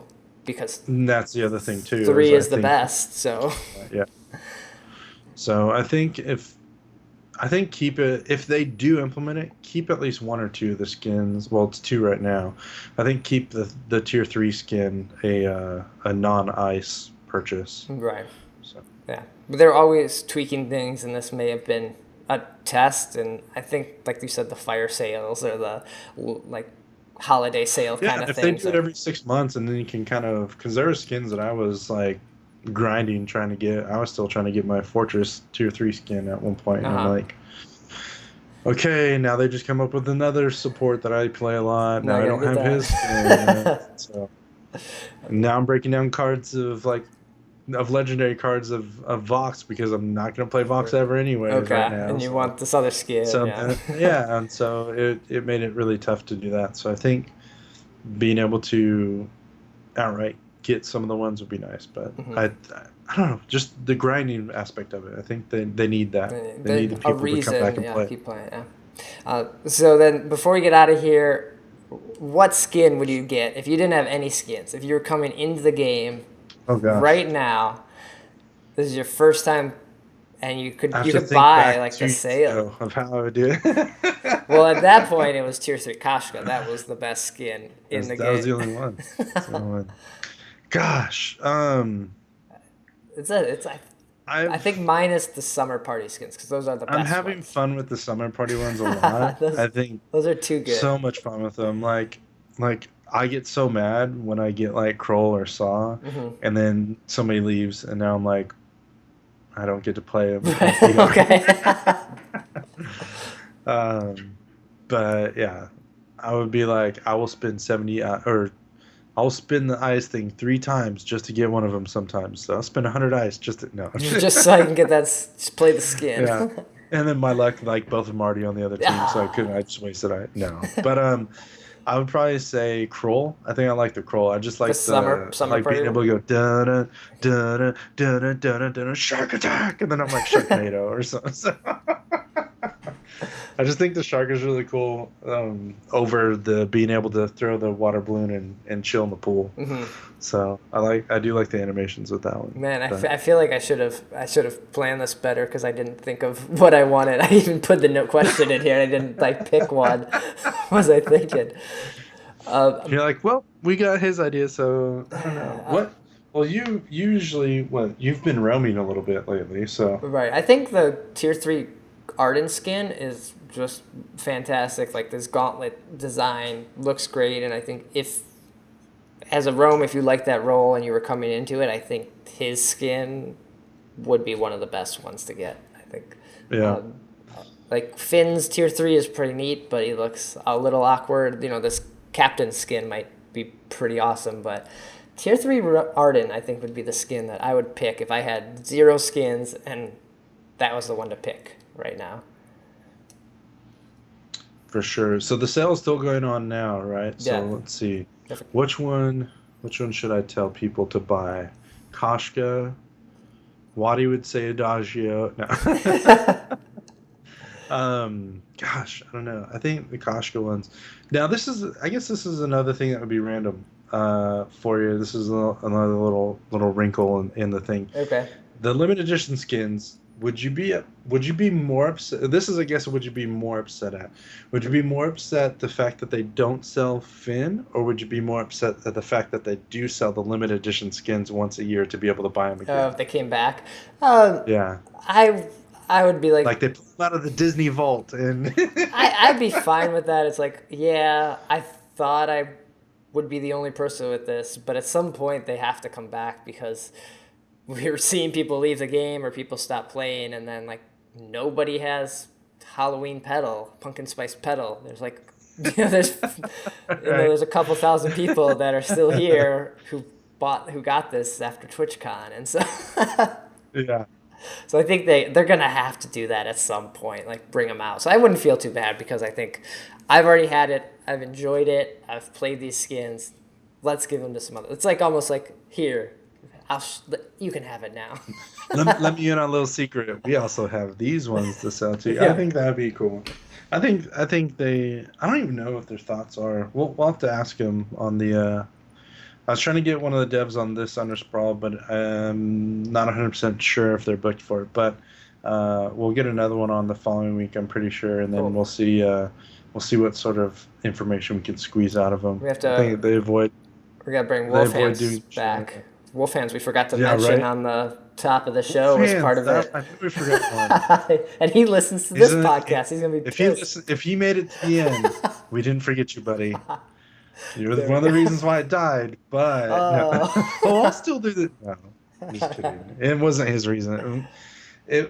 A: because
C: that's the other thing too.
A: 3 is the best. So.
C: Yeah. So I think keep it, if they do implement it, keep at least 1 or 2 of the skins. Well, it's 2 right now. I think keep the tier 3 skin a non-ice purchase.
A: Right. So. Yeah, but they're always tweaking things, and this may have been a test. And I think, like you said, the fire sales or the like holiday sale kind of thing.
C: Yeah, if they do it every 6 months, and then you can kind of, because there were skins that I was like grinding trying to get. I was still trying to get my Fortress tier 3 skin at one point, and I'm like, okay, now they just come up with another support that I play a lot. Now I don't have his skin. So now I'm breaking down cards of legendary cards of Vox, because I'm not going to play Vox ever anyway.
A: Okay,
C: right now,
A: and you want this other skin.
C: So and so it made it really tough to do that. So I think being able to outright get some of the ones would be nice, but I don't know, just the grinding aspect of it. I think they need that. They need the people to come back and play.
A: Keep playing. Yeah. So then, before we get out of here, what skin would you get if you didn't have any skins? If you were coming into the game right now, this is your first time, and you could buy like the sale
C: of how I would do it.
A: Well, at that point, it was Tier 3 Koshka. That was the best skin in the game.
C: That was the only one. That's the only one. Gosh,
A: I think minus the Summer Party skins, because those are the best
C: I'm having
A: ones.
C: fun with the Summer Party ones a lot. I think
A: those are too good.
C: So much fun with them. Like I get so mad when I get like Kroll or Saw, and then somebody leaves, and now I'm like, I don't get to play them.
A: Okay.
C: But yeah, I would be like, I will spend 70 or I'll spin the ice thing 3 times just to get one of them sometimes. So I'll spend 100 ice just
A: so I can get that, just play the skin.
C: Yeah. And then my luck, like both of them already on the other team, so I just wasted it. No. But I would probably say Kroll. I think I like the Kroll. I just like the
A: summer
C: like being able to go da da da da da shark attack, and then I'm like Sharknado or something. So I just think the shark is really cool over the being able to throw the water balloon and chill in the pool. So I do like the animations with that one.
A: Man, I feel like I should have planned this better, because I didn't think of what I wanted. I even put the question in here. And I didn't like pick one. What was I thinking?
C: You're like, well, we got his idea, so I don't know what. Well, you usually you've been roaming a little bit lately, so
A: right. I think the Tier 3 Arden skin is just fantastic. Like, this gauntlet design looks great, and I think if a roam, if you like that role and you were coming into it, I think his skin would be one of the best ones to get. I think.
C: Yeah.
A: Like Finn's Tier 3 is pretty neat, but he looks a little awkward. You know, this captain skin might be pretty awesome, but Tier 3 Arden, I think, would be the skin that I would pick if I had 0 skins and that was the one to pick right now.
C: For sure. So the sale is still going on now, right?
A: Yeah.
C: So let's see. Which one should I tell people to buy? Koshka? Wadi would say Adagio. No. Gosh, I don't know. I think the Koshka ones. Now I guess this is another thing that would be random for you. This is another little wrinkle in the thing.
A: Okay.
C: The limited edition skins. Would you be more upset? This is, I guess, would you be more upset at? Would you be more upset the fact that they don't sell Finn, or would you be more upset at the fact that they do sell the limited edition skins once a year to be able to buy them again?
A: If they came back?
C: Yeah.
A: I would be like they
C: pulled out of the Disney vault, and
A: I'd be fine with that. It's like, yeah, I thought I would be the only person with this, but at some point they have to come back, because we were seeing people leave the game or people stop playing, and then like nobody has Halloween pedal, pumpkin spice pedal. There's like, there's a couple thousand people that are still here who got this after TwitchCon, and so
C: yeah.
A: So I think they're gonna have to do that at some point, like bring them out. So I wouldn't feel too bad, because I think I've already had it, I've enjoyed it, I've played these skins. Let's give them to some other. It's like almost like, here, you can have it now.
C: let me in on a little secret. We also have these ones to sell too.
A: Yeah.
C: I think that'd be cool. I think they. I don't even know what their thoughts are. We'll have to ask them on the. I was trying to get one of the devs on this Undersprawl, but I'm not 100% sure if they're booked for it. But we'll get another one on the following week, I'm pretty sure, and then
A: cool.
C: we'll see what sort of information we can squeeze out of them.
A: We have to.
C: I think they avoid.
A: We gotta bring Wolf Hands back. Wolf Hands, we forgot to mention on the top of the show was part of it.
C: I think we forgot one.
A: And he listens to this podcast. He's gonna be pissed.
C: If he made it to the end, we didn't forget you, buddy. You're one of the reasons why it died, but no. I'll still do the. No, I'm just kidding. It wasn't his reason.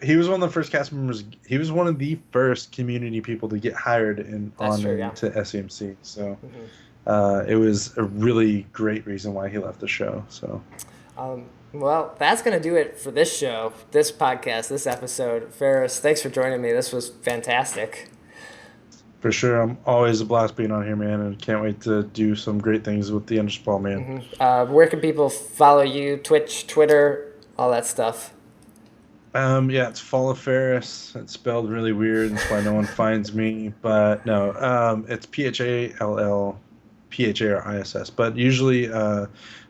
C: He was one of the first cast members. He was one of the first community people to get hired to SEMC. So it was a really great reason why he left the show. So.
A: Well, that's going to do it for this show, this podcast, this episode. Pharriss, thanks for joining me. This was fantastic.
C: For sure. I'm always a blast being on here, man, and can't wait to do some great things with the Undersprawl, man.
A: Where can people follow you? Twitch, Twitter, all that stuff.
C: Yeah, it's PhallofPhariss. It's spelled really weird. That's why no one finds me. But no, it's PhallopPhariss. But usually, you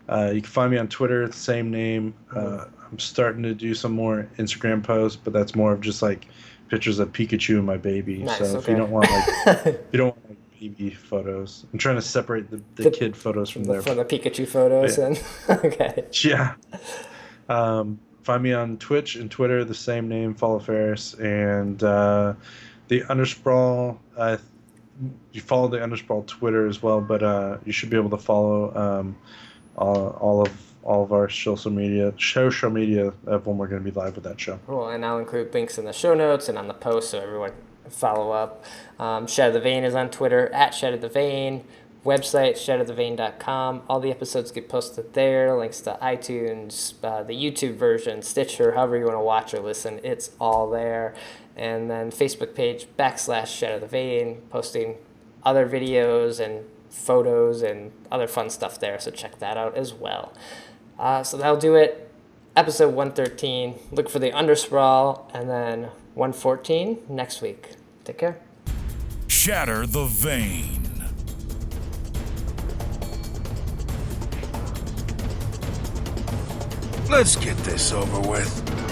C: can find me on Twitter, the same name. I'm starting to do some more Instagram posts, but that's more of just like pictures of Pikachu and my baby.
A: Nice,
C: So if
A: okay.
C: you don't want baby photos, I'm trying to separate the kid photos from their.
A: From the Pikachu photos.
C: Yeah.
A: And okay.
C: Yeah. Find me on Twitch and Twitter, the same name, PhallofPhariss, and the Undersprawl. You follow the Undersprawl Twitter as well, but you should be able to follow all of our social media of when we're going to be live with that show.
A: Cool, and I'll include links in the show notes and on the post so everyone can follow up. Shatter The Vain is on Twitter, at Shatter The Vain. Website, shatterthevain.com. All the episodes get posted there. Links to iTunes, the YouTube version, Stitcher, however you want to watch or listen. It's all there. And then Facebook page, /Shatter The Vain, posting other videos and photos and other fun stuff there. So check that out as well. So that'll do it. Episode 113. Look for the Undersprawl, and then 114 next week. Take care.
B: Shatter the Vain.
D: Let's get this over with.